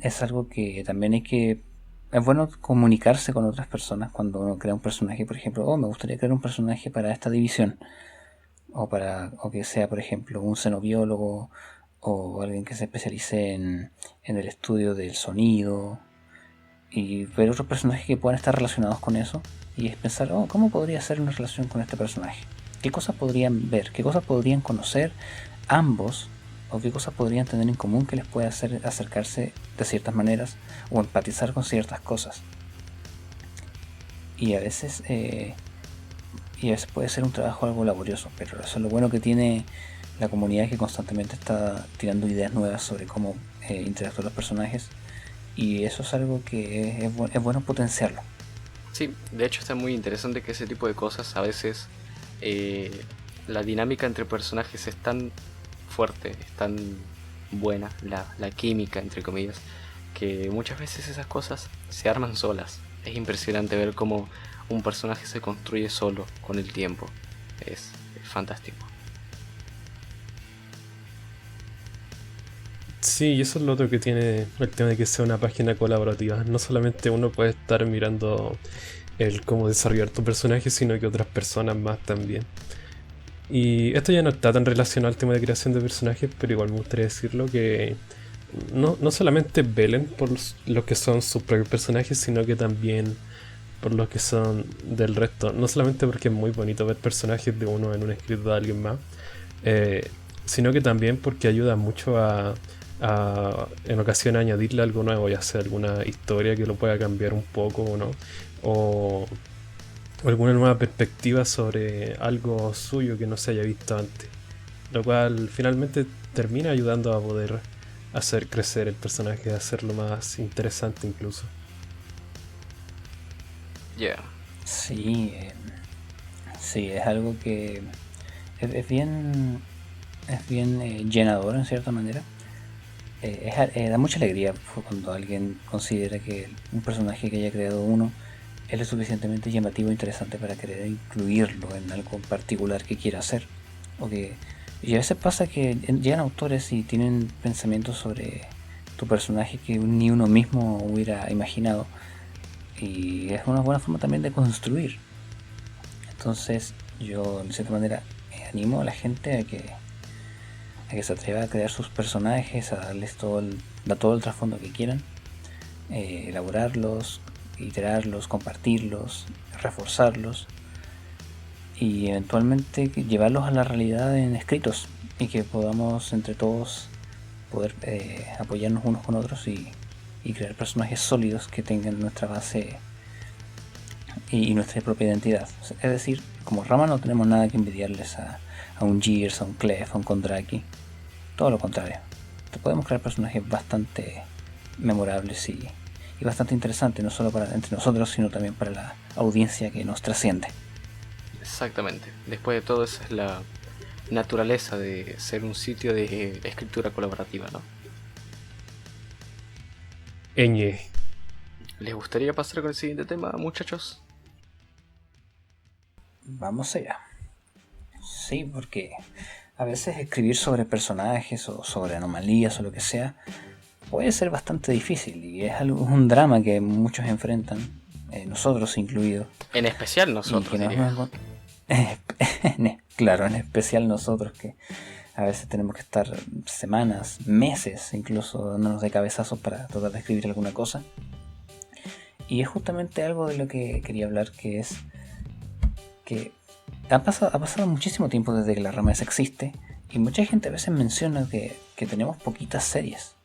es algo que también es bueno comunicarse con otras personas cuando uno crea un personaje. Por ejemplo, me gustaría crear un personaje para esta división, o que sea, por ejemplo, un xenobiólogo o alguien que se especialice en el estudio del sonido, y ver otros personajes que puedan estar relacionados con eso, y es pensar, ¿cómo podría ser una relación con este personaje? ¿Qué cosas podrían ver? ¿Qué cosas podrían conocer ambos? ¿O qué cosas podrían tener en común que les pueda hacer acercarse de ciertas maneras o empatizar con ciertas cosas? Y a veces puede ser un trabajo algo laborioso, pero eso es lo bueno que tiene la comunidad, que constantemente está tirando ideas nuevas sobre cómo interactuar los personajes, y eso es algo que es bueno potenciarlo. Sí, de hecho está muy interesante que ese tipo de cosas, a veces la dinámica entre personajes es tan fuerte, es tan buena, la química entre comillas, que muchas veces esas cosas se arman solas. Es impresionante ver cómo un personaje se construye solo con el tiempo. Es fantástico. Sí, y eso es lo otro que tiene el tema de que sea una página colaborativa. No solamente uno puede estar mirando el cómo desarrollar tu personaje, sino que otras personas más también. Y esto ya no está tan relacionado al tema de creación de personajes, pero igual me gustaría decirlo, que no solamente velen por los que son sus propios personajes, sino que también por los que son del resto. No solamente porque es muy bonito ver personajes de uno en un escrito de alguien más, sino que también porque ayuda mucho a en ocasiones añadirle algo nuevo, ya sea alguna historia que lo pueda cambiar un poco o no, o alguna nueva perspectiva sobre algo suyo que no se haya visto antes, lo cual finalmente termina ayudando a poder hacer crecer el personaje, a hacerlo más interesante incluso. Yeah. Sí, es algo que es bien llenador en cierta manera. Da mucha alegría cuando alguien considera que un personaje que haya creado uno es lo suficientemente llamativo e interesante para querer incluirlo en algo en particular que quiera hacer. Y a veces pasa que llegan autores y tienen pensamientos sobre tu personaje que ni uno mismo hubiera imaginado, y es una buena forma también de construir. Entonces yo de cierta manera animo a la gente a que se atreva a crear sus personajes, a darles todo el trasfondo que quieran, elaborarlos, iterarlos, compartirlos, reforzarlos y eventualmente llevarlos a la realidad en escritos, y que podamos entre todos poder apoyarnos unos con otros y crear personajes sólidos que tengan nuestra base y nuestra propia identidad. Es decir, como rama no tenemos nada que envidiarles a un Gears, a un Clef, a un Kondraki. Todo lo contrario. Podemos crear personajes bastante memorables y bastante interesantes, no solo entre nosotros, sino también para la audiencia que nos trasciende. Exactamente. Después de todo, esa es la naturaleza de ser un sitio de escritura colaborativa, ¿no? Ñ. ¿Les gustaría pasar con el siguiente tema, muchachos? Vamos allá. Sí, porque a veces escribir sobre personajes o sobre anomalías o lo que sea puede ser bastante difícil, y es un drama que muchos enfrentan, nosotros incluidos. En especial nosotros, Claro, en especial nosotros, que a veces tenemos que estar semanas, meses, incluso dándonos de cabezazos para tratar de escribir alguna cosa. Y es justamente algo de lo que quería hablar, que es que ha pasado muchísimo tiempo desde que la rama S existe, y mucha gente a veces menciona que tenemos poquitas series,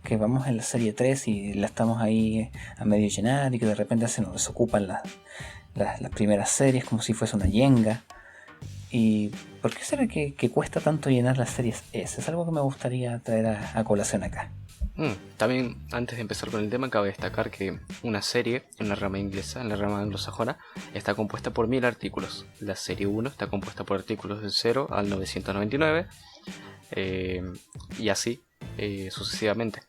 que vamos en la serie 3 y la estamos ahí a medio llenar, y que de repente se nos desocupan las primeras series como si fuese una yenga. ¿Y por qué será que cuesta tanto llenar las series S? Es algo que me gustaría traer a colación acá. También, antes de empezar con el tema, cabe destacar que una serie en la rama inglesa, en la rama anglosajona, está compuesta por 1000 artículos. La serie 1 está compuesta por artículos del 0 al 999, y así sucesivamente.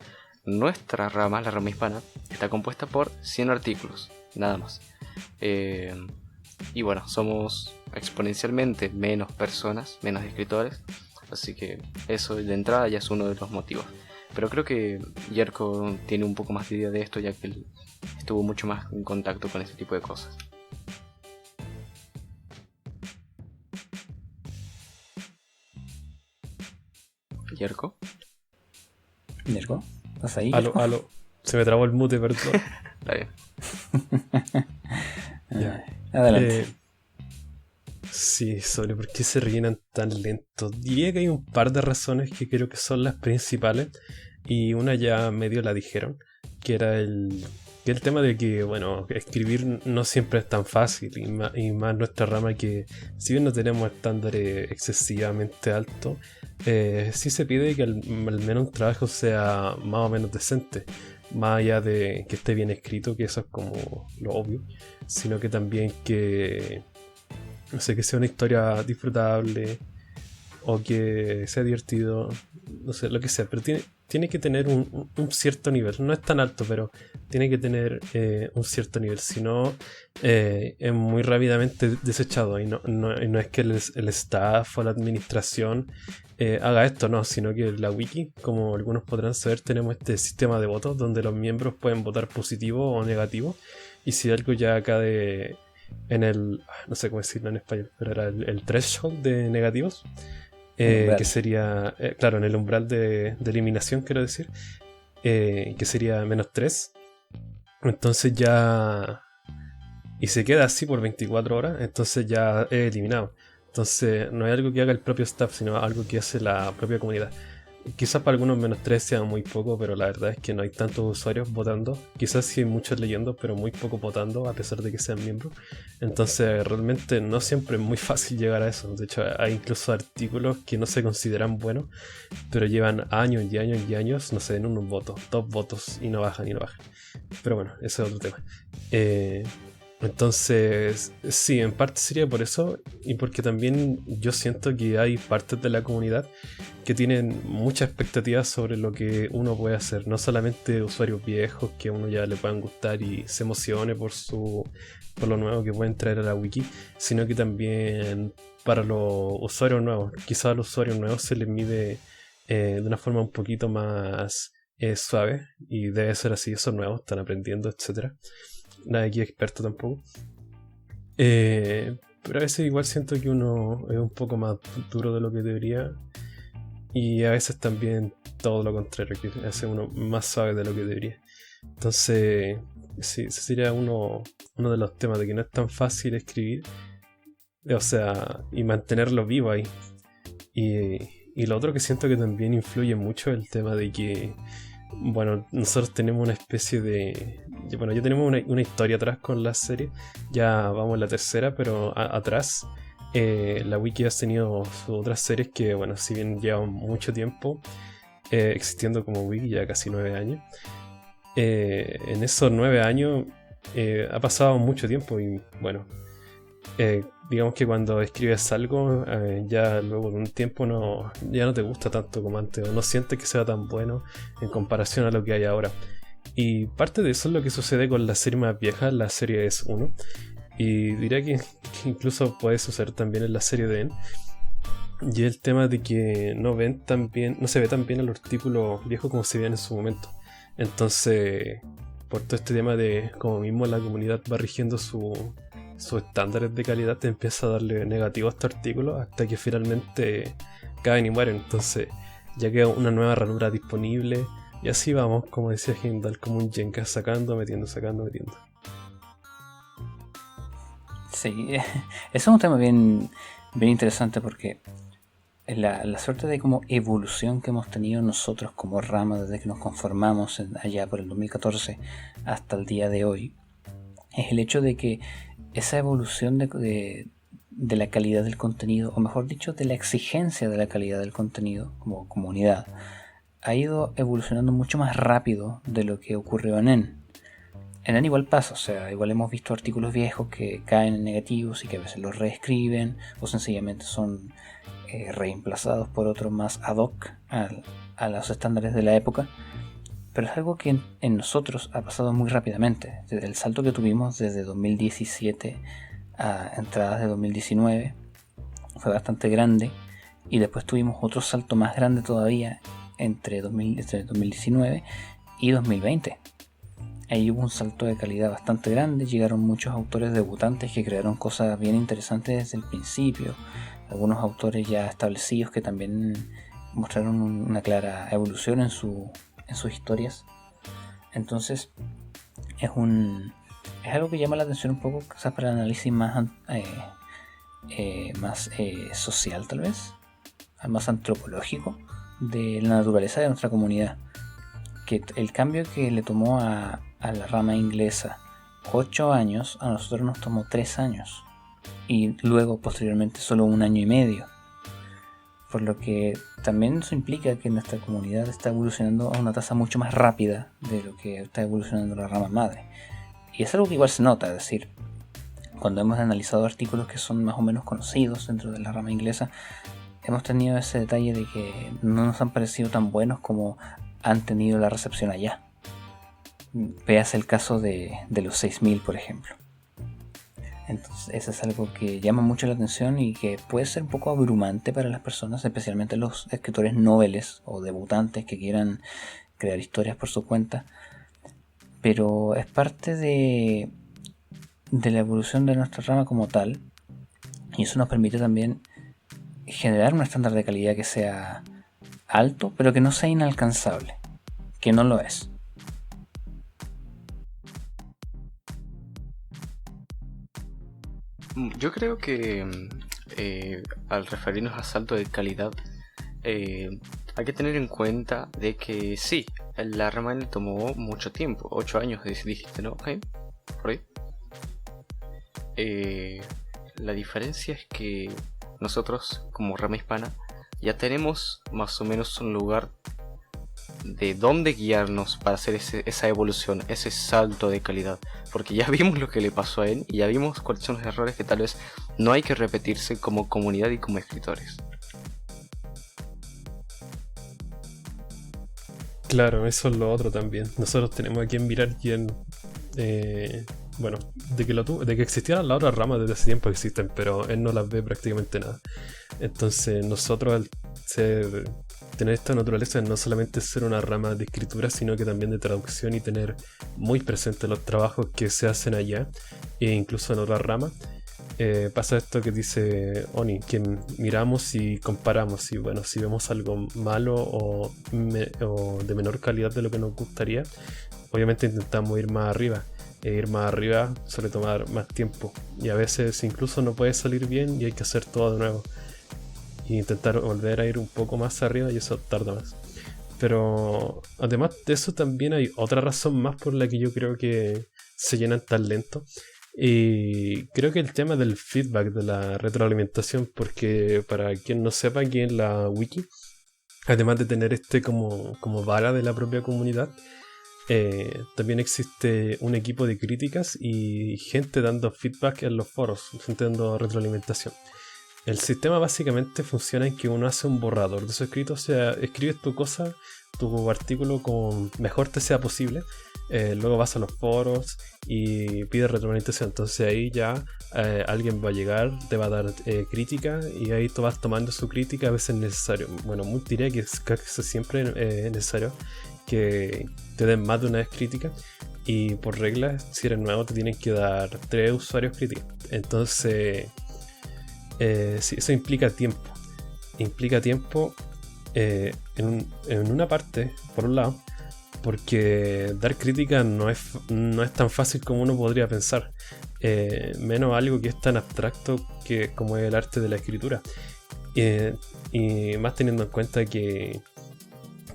Nuestra rama, la rama hispana, está compuesta por 100 artículos, nada más. Y bueno, somos exponencialmente menos personas, menos escritores, así que eso de entrada ya es uno de los motivos. Pero creo que Yerko tiene un poco más de idea de esto, ya que él estuvo mucho más en contacto con este tipo de cosas. ¿Yerko? ¿Yerko? ¿Estás ahí? Aló. Se me trabó el mute, perdón. Está bien. Ya. Adelante. Sí, sobre por qué se rellenan tan lento. Diría que hay un par de razones que creo que son las principales, y una ya medio la dijeron, que era el tema de que, bueno, escribir no siempre es tan fácil, y más nuestra rama, que si bien no tenemos estándares excesivamente altos, sí se pide que al menos un trabajo sea más o menos decente, más allá de que esté bien escrito, que eso es como lo obvio, sino que también que, no sé, que sea una historia disfrutable o que sea divertido, no sé, lo que sea, pero tiene que tener un cierto nivel. No es tan alto, pero tiene que tener un cierto nivel, si no es muy rápidamente desechado, y no es que el staff o la administración haga esto, no, sino que la wiki, como algunos podrán saber, tenemos este sistema de votos donde los miembros pueden votar positivo o negativo, y si algo ya cae en el, no sé cómo decirlo en español, pero era el threshold de negativos, que sería, claro, en el umbral de eliminación, quiero decir, que sería -3, entonces ya, y se queda así por 24 horas, entonces ya es eliminado. Entonces no es algo que haga el propio staff, sino algo que hace la propia comunidad. Quizás para algunos -3 sea muy poco, pero la verdad es que no hay tantos usuarios votando. Quizás sí hay muchos leyendo, pero muy poco votando, a pesar de que sean miembros. Entonces realmente no siempre es muy fácil llegar a eso. De hecho, hay incluso artículos que no se consideran buenos, pero llevan años y años y años, no sé, en unos votos, 2 votos, y no bajan y no bajan. Pero bueno, ese es otro tema. Entonces, sí, en parte sería por eso, y porque también yo siento que hay partes de la comunidad que tienen muchas expectativas sobre lo que uno puede hacer. No solamente usuarios viejos que a uno ya le puedan gustar y se emocione por lo nuevo que pueden traer a la wiki, sino que también para los usuarios nuevos. Quizás a los usuarios nuevos se les mide de una forma un poquito más suave, y debe ser así, son nuevos, están aprendiendo, etcétera. nada aquí experto tampoco. Pero a veces igual siento que uno es un poco más duro de lo que debería. Y a veces también todo lo contrario, que hace uno más suave de lo que debería. Entonces, sí, ese sería uno de los temas, de que no es tan fácil escribir. O sea, y mantenerlo vivo ahí. Y lo otro que siento que también influye mucho es el tema de que, bueno, nosotros tenemos una especie de... Bueno, ya tenemos una historia atrás con la serie. Ya vamos a la tercera, pero atrás la Wiki ha tenido sus otras series que, bueno, si bien llevan mucho tiempo existiendo como Wiki, ya casi 9 años. En esos 9 años ha pasado mucho tiempo y, bueno, digamos que cuando escribes algo, ya luego de un tiempo ya no te gusta tanto como antes, o no sientes que sea tan bueno en comparación a lo que hay ahora. Y parte de eso es lo que sucede con la serie más vieja, la serie es 1. Y diría que incluso puede suceder también en la serie de N. Y el tema de que no se ve tan bien el artículo viejo como se veían en su momento. Entonces, por todo este tema de como mismo la comunidad va rigiendo sus estándares de calidad, te empieza a darle negativo a este artículo hasta que finalmente caen y mueren. Entonces ya queda una nueva ranura disponible y así vamos, como decía Heimdall, como un Jenga, sacando, metiendo. Sí, ese es un tema bien interesante porque la suerte de como evolución que hemos tenido nosotros como rama desde que nos conformamos allá por el 2014 hasta el día de hoy es el hecho de que esa evolución de la calidad del contenido, o mejor dicho, de la exigencia de la calidad del contenido como comunidad, ha ido evolucionando mucho más rápido de lo que ocurrió en EN. En EN igual pasa, o sea, igual hemos visto artículos viejos que caen en negativos y que a veces los reescriben o sencillamente son reemplazados por otros más ad hoc a los estándares de la época. Pero es algo que en nosotros ha pasado muy rápidamente. Desde el salto que tuvimos desde 2017 a entradas de 2019 fue bastante grande. Y después tuvimos otro salto más grande todavía entre 2019 y 2020. Ahí hubo un salto de calidad bastante grande. Llegaron muchos autores debutantes que crearon cosas bien interesantes desde el principio. Algunos autores ya establecidos que también mostraron una clara evolución en sus historias. Entonces es algo que llama la atención un poco, quizás para el análisis más social, tal vez más antropológico de la naturaleza de nuestra comunidad, que el cambio que le tomó a la rama inglesa 8 años, a nosotros nos tomó 3 años y luego posteriormente solo 1 año y medio. Por lo que también eso implica que nuestra comunidad está evolucionando a una tasa mucho más rápida de lo que está evolucionando la rama madre. Y es algo que igual se nota, es decir, cuando hemos analizado artículos que son más o menos conocidos dentro de la rama inglesa, hemos tenido ese detalle de que no nos han parecido tan buenos como han tenido la recepción allá. Veas el caso de los 6000, por ejemplo. Entonces eso es algo que llama mucho la atención y que puede ser un poco abrumante para las personas, especialmente los escritores noveles o debutantes que quieran crear historias por su cuenta. Pero es parte de la evolución de nuestra rama como tal, y eso nos permite también generar un estándar de calidad que sea alto, pero que no sea inalcanzable, que no lo es. Yo creo que al referirnos a salto de calidad, hay que tener en cuenta de que sí, la rama le tomó mucho tiempo, 8 años dijiste, ¿no? ¿Okay? Por ahí. La diferencia es que nosotros como rama hispana ya tenemos más o menos un lugar de dónde guiarnos para hacer esa evolución, ese salto de calidad, porque ya vimos lo que le pasó a él y ya vimos cuáles son los errores que tal vez no hay que repetirse como comunidad y como escritores. Claro, eso es lo otro también. Nosotros tenemos a quien mirar quién... bueno, de que existieran las otras ramas desde hace tiempo existen, pero él no las ve prácticamente nada. Entonces nosotros al ser tener esta naturaleza de no solamente ser una rama de escritura, sino que también de traducción y tener muy presente los trabajos que se hacen allá e incluso en otras ramas. Pasa esto que dice Oni, que miramos y comparamos y bueno, si vemos algo malo o de menor calidad de lo que nos gustaría, obviamente intentamos ir más arriba. Ir más arriba suele tomar más tiempo y a veces incluso no puede salir bien y hay que hacer todo de nuevo e intentar volver a ir un poco más arriba y eso tarda más. Pero además de eso también hay otra razón más por la que yo creo que se llenan tan lento. Y creo que el tema del feedback, de la retroalimentación, porque para quien no sepa, aquí en la wiki, además de tener como vara de la propia comunidad, también existe un equipo de críticas y gente dando feedback en los foros, gente dando retroalimentación. El sistema básicamente funciona en que uno hace un borrador de su escrito, o sea, escribes tu cosa, tu artículo como mejor te sea posible, luego vas a los foros y pides retroalimentación, entonces ahí ya alguien va a llegar, te va a dar crítica y ahí tú vas tomando su crítica, a veces es necesario, bueno, diría que es casi siempre necesario que te den más de una vez crítica y por regla, si eres nuevo te tienen que dar 3 usuarios críticas, entonces... sí, eso implica tiempo en una parte, por un lado, porque dar crítica no es tan fácil como uno podría pensar, menos algo que es tan abstracto como es el arte de la escritura, y más teniendo en cuenta que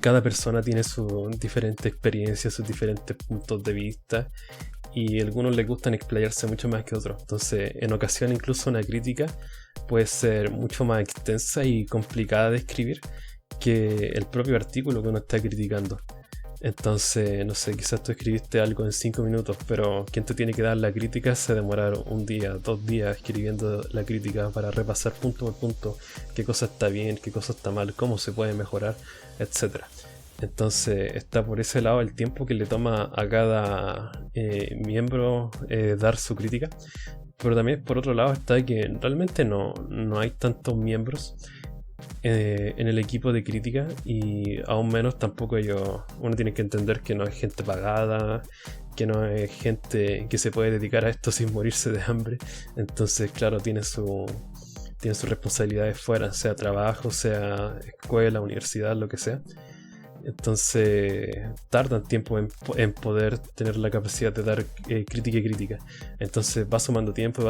cada persona tiene sus diferentes experiencias, sus diferentes puntos de vista y a algunos les gustan explayarse mucho más que otros. Entonces, en ocasiones incluso una crítica puede ser mucho más extensa y complicada de escribir que el propio artículo que uno está criticando. Entonces, no sé, quizás tú escribiste algo en 5 minutos, pero quien te tiene que dar la crítica se demoraron 1 día, 2 días escribiendo la crítica para repasar punto por punto qué cosa está bien, qué cosa está mal, cómo se puede mejorar, etcétera. Entonces está por ese lado el tiempo que le toma a cada miembro dar su crítica. Pero también por otro lado está que realmente no hay tantos miembros en el equipo de crítica y aún menos tampoco uno tiene que entender que no es gente pagada, que no es gente que se puede dedicar a esto sin morirse de hambre. Entonces claro, tiene sus responsabilidades fuera, sea trabajo, sea escuela, universidad, lo que sea. Entonces tardan tiempo en poder tener la capacidad de dar crítica. Entonces va sumando tiempo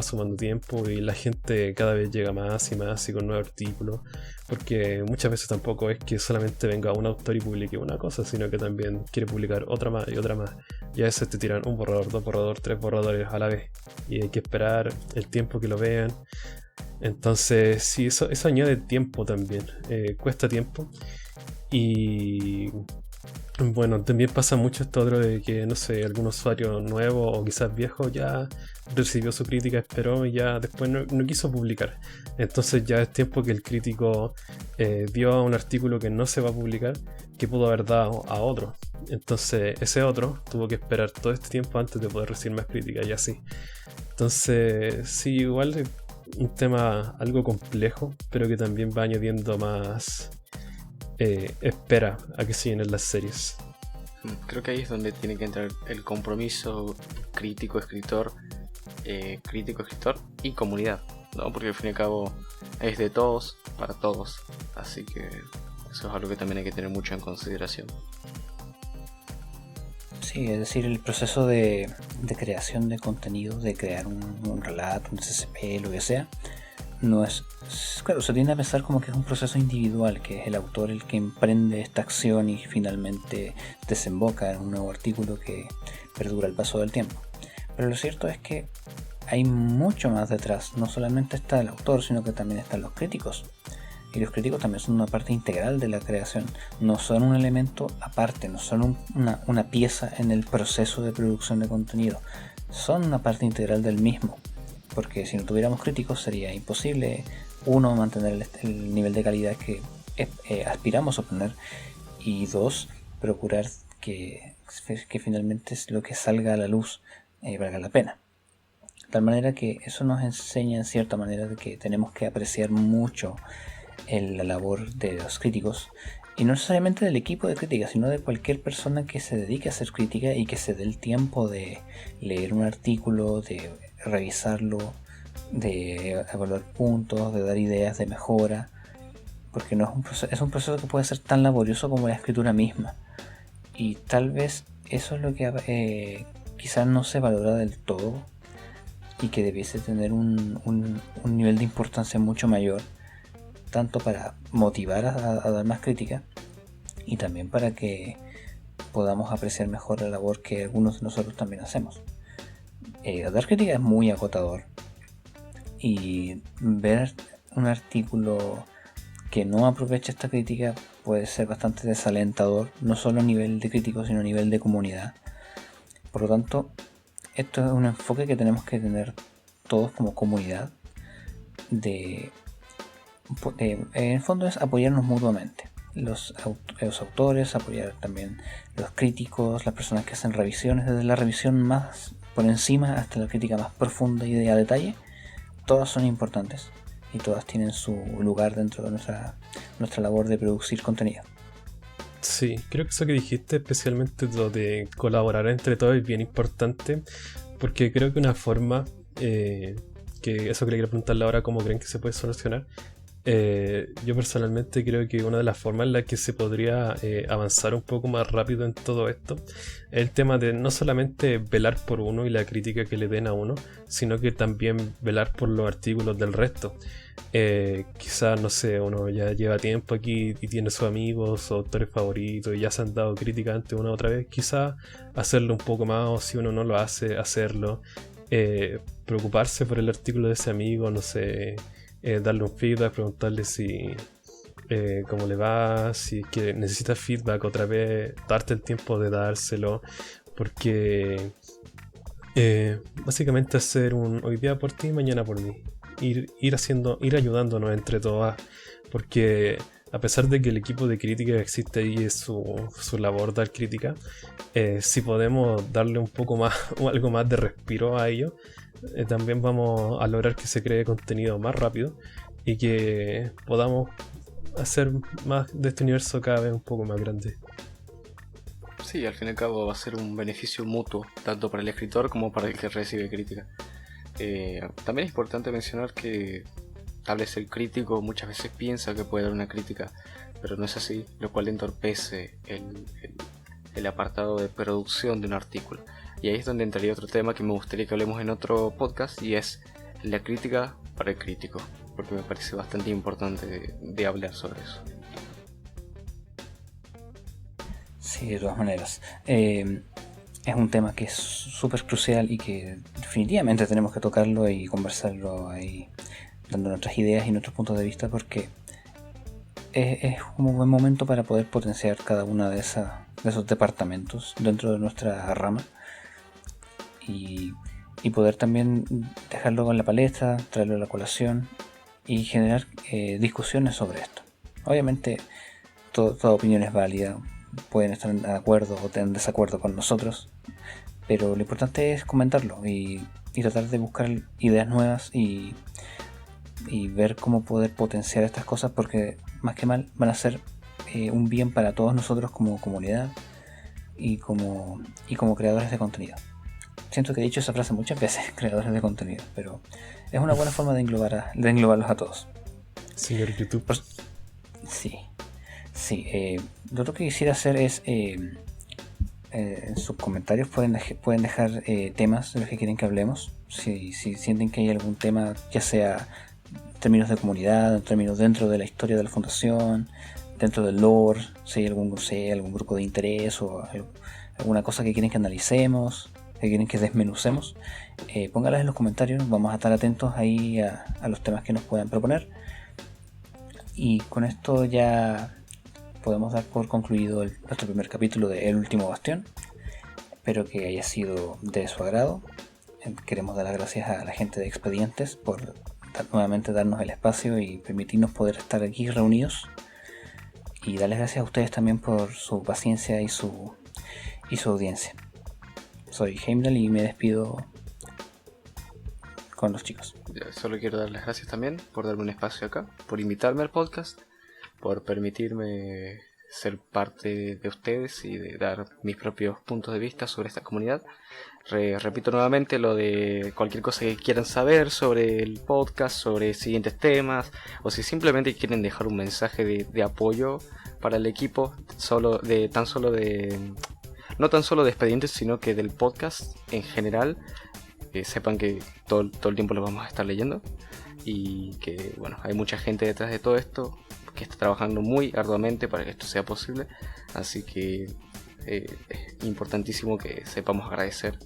y la gente cada vez llega más y con nuevos artículos, porque muchas veces tampoco es que solamente venga un autor y publique una cosa, sino que también quiere publicar otra más y otra más, y a veces te tiran 1 borrador, 2 borradores, 3 borradores a la vez y hay que esperar el tiempo que lo vean. Entonces sí, eso añade tiempo también, cuesta tiempo. Y bueno, también pasa mucho esto otro de que, no sé, algún usuario nuevo o quizás viejo ya recibió su crítica, esperó y ya después no quiso publicar. Entonces ya es tiempo que el crítico dio a un artículo que no se va a publicar, que pudo haber dado a otro. Entonces ese otro tuvo que esperar todo este tiempo antes de poder recibir más críticas y así. Entonces sí, igual es un tema algo complejo, pero que también va añadiendo más... espera a que se llenen las series. Creo que ahí es donde tiene que entrar el compromiso crítico-escritor y comunidad, ¿no? Porque al fin y al cabo es de todos para todos, así que eso es algo que también hay que tener mucho en consideración. Sí, es decir, el proceso de creación de contenido, de crear un relato, un SCP, lo que sea, no es... Claro, se tiende a pensar como que es un proceso individual, que es el autor el que emprende esta acción y finalmente desemboca en un nuevo artículo que perdura el paso del tiempo. Pero lo cierto es que hay mucho más detrás. No solamente está el autor, sino que también están los críticos. Y los críticos también son una parte integral de la creación. No son un elemento aparte, no son una pieza en el proceso de producción de contenido. Son una parte integral del mismo. Porque si no tuviéramos críticos sería imposible, uno, mantener el nivel de calidad que aspiramos a obtener, y dos, procurar que finalmente lo que salga a la luz valga la pena. De tal manera que eso nos enseña en cierta manera de que tenemos que apreciar mucho la labor de los críticos Y no necesariamente del equipo de crítica, sino de cualquier persona que se dedique a hacer crítica y que se dé el tiempo de leer un artículo, de revisarlo, de evaluar puntos, de dar ideas de mejora, porque no es un proceso que puede ser tan laborioso como la escritura misma. Y tal vez eso es lo que quizás no se valora del todo y que debiese tener un nivel de importancia mucho mayor, tanto para motivar a dar más crítica y también para que podamos apreciar mejor la labor que algunos de nosotros también hacemos. Dar crítica es muy agotador y ver un artículo que no aprovecha esta crítica puede ser bastante desalentador, no solo a nivel de crítico sino a nivel de comunidad. Por lo tanto, esto es un enfoque que tenemos que tener todos como comunidad en el fondo es apoyarnos mutuamente. Los autores, apoyar también los críticos, las personas que hacen revisiones, desde la revisión más por encima hasta la crítica más profunda y de a detalle. Todas son importantes y todas tienen su lugar dentro de nuestra labor de producir contenido. Sí, creo que eso que dijiste, especialmente lo de colaborar entre todos, es bien importante, porque creo que una forma, que eso que le quiero preguntarle ahora, cómo creen que se puede solucionar. Yo personalmente creo que una de las formas en las que se podría avanzar un poco más rápido en todo esto es el tema de no solamente velar por uno y la crítica que le den a uno, sino que también velar por los artículos del resto. Quizás, no sé, uno ya lleva tiempo aquí y tiene sus amigos, sus autores favoritos y ya se han dado crítica antes una u otra vez. Quizás hacerlo un poco más, o si uno no lo hace, hacerlo. Preocuparse por el artículo de ese amigo, no sé, darle un feedback, preguntarle si cómo le va, si es que necesita feedback otra vez, darte el tiempo de dárselo, porque básicamente hacer un hoy día por ti, mañana por mí, ir ayudándonos entre todas, porque a pesar de que el equipo de crítica existe y es su labor dar crítica, si podemos darle un poco más o algo más de respiro a ello, también vamos a lograr que se cree contenido más rápido y que podamos hacer más de este universo cada vez un poco más grande. Sí, al fin y al cabo va a ser un beneficio mutuo, tanto para el escritor como para el que recibe crítica. También es importante mencionar que tal vez el crítico muchas veces piensa que puede dar una crítica, pero no es así, lo cual entorpece el apartado de producción de un artículo. Y ahí es donde entraría otro tema que me gustaría que hablemos en otro podcast, y es la crítica para el crítico, porque me parece bastante importante de hablar sobre eso. Sí, de todas maneras. Es un tema que es súper crucial y que definitivamente tenemos que tocarlo y conversarlo ahí, dando nuestras ideas y nuestros puntos de vista, porque es un buen momento para poder potenciar cada uno de esos departamentos dentro de nuestra rama y poder también dejarlo en la palestra, traerlo a la colación y generar discusiones sobre esto. Obviamente toda opinión es válida, pueden estar de acuerdo o tener desacuerdo con nosotros, pero lo importante es comentarlo y tratar de buscar ideas nuevas y ver cómo poder potenciar estas cosas, porque más que mal van a ser un bien para todos nosotros como comunidad y como creadores de contenido. Siento que he dicho esa frase muchas veces, creadores de contenido, pero es una buena forma de englobarlos a todos. Señor YouTube. Sí. Lo otro que quisiera hacer es en sus comentarios pueden dejar temas de los que quieren que hablemos. Si sienten que hay algún tema, ya sea en términos de comunidad, en términos dentro de la historia de la fundación, dentro del lore, si hay algún grupo de interés o alguna cosa que quieren que analicemos, que quieren que desmenucemos, póngalas en los comentarios. Vamos a estar atentos ahí a los temas que nos puedan proponer. Y con esto ya podemos dar por concluido nuestro primer capítulo de El Último Bastión. Espero que haya sido de su agrado. Queremos dar las gracias a la gente de Expedientes por nuevamente darnos el espacio y permitirnos poder estar aquí reunidos. Y darles gracias a ustedes también por su paciencia y su audiencia. Soy Heimdall y me despido con los chicos. Solo quiero dar las gracias también por darme un espacio acá, por invitarme al podcast, por permitirme ser parte de ustedes y de dar mis propios puntos de vista sobre esta comunidad. Repito nuevamente lo de cualquier cosa que quieran saber sobre el podcast, sobre siguientes temas, o si simplemente quieren dejar un mensaje de apoyo para el equipo, no tan solo de Expedientes, sino que del podcast en general, que sepan que todo el tiempo lo vamos a estar leyendo y que bueno, hay mucha gente detrás de todo esto que está trabajando muy arduamente para que esto sea posible, así que es importantísimo que sepamos agradecer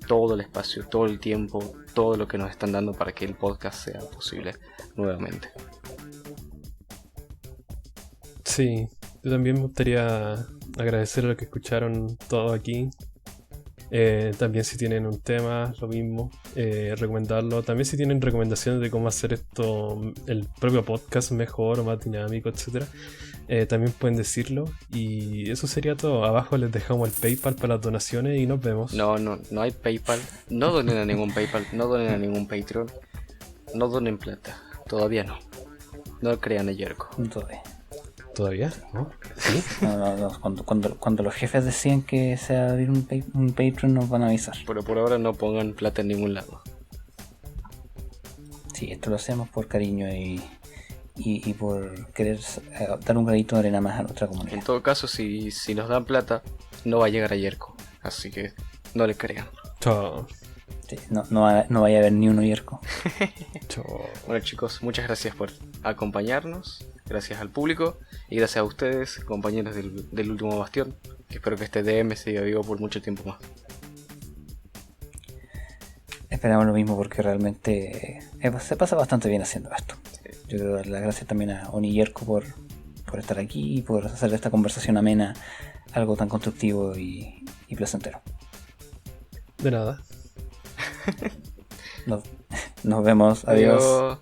todo el espacio, todo el tiempo, todo lo que nos están dando para que el podcast sea posible nuevamente. Sí, yo también me gustaría agradecer a los que escucharon todo aquí. También si tienen un tema, lo mismo, recomendarlo. También si tienen recomendaciones de cómo hacer esto, el propio podcast mejor o más dinámico, etcétera, también pueden decirlo. Y eso sería todo. Abajo les dejamos el PayPal para las donaciones y nos vemos. No hay PayPal. No donen a ningún PayPal, no donen a ningún Patreon. No donen plata, todavía no. No crean a Yerko. ¿Todavía? ¿No? ¿Sí? No. Cuando los jefes decían que se va a abrir un Patreon nos van a avisar. Pero por ahora no pongan plata en ningún lado. Sí, esto lo hacemos por cariño y por querer dar un granito de arena más a nuestra comunidad. En todo caso, si nos dan plata, no va a llegar a Yerko. Así que no le crean. Chao. Sí, no vaya a haber ni uno Yerko. Chao. Bueno chicos, muchas gracias por acompañarnos. Gracias al público y gracias a ustedes, compañeros del último bastión. Espero que este DM siga vivo por mucho tiempo más. Esperamos lo mismo porque realmente se pasa bastante bien haciendo esto. Yo quiero dar las gracias también a Oni Yerko por estar aquí y por hacer de esta conversación amena algo tan constructivo y placentero. De nada. Nos vemos. Adiós.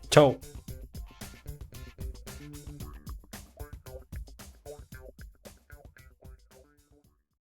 Chao.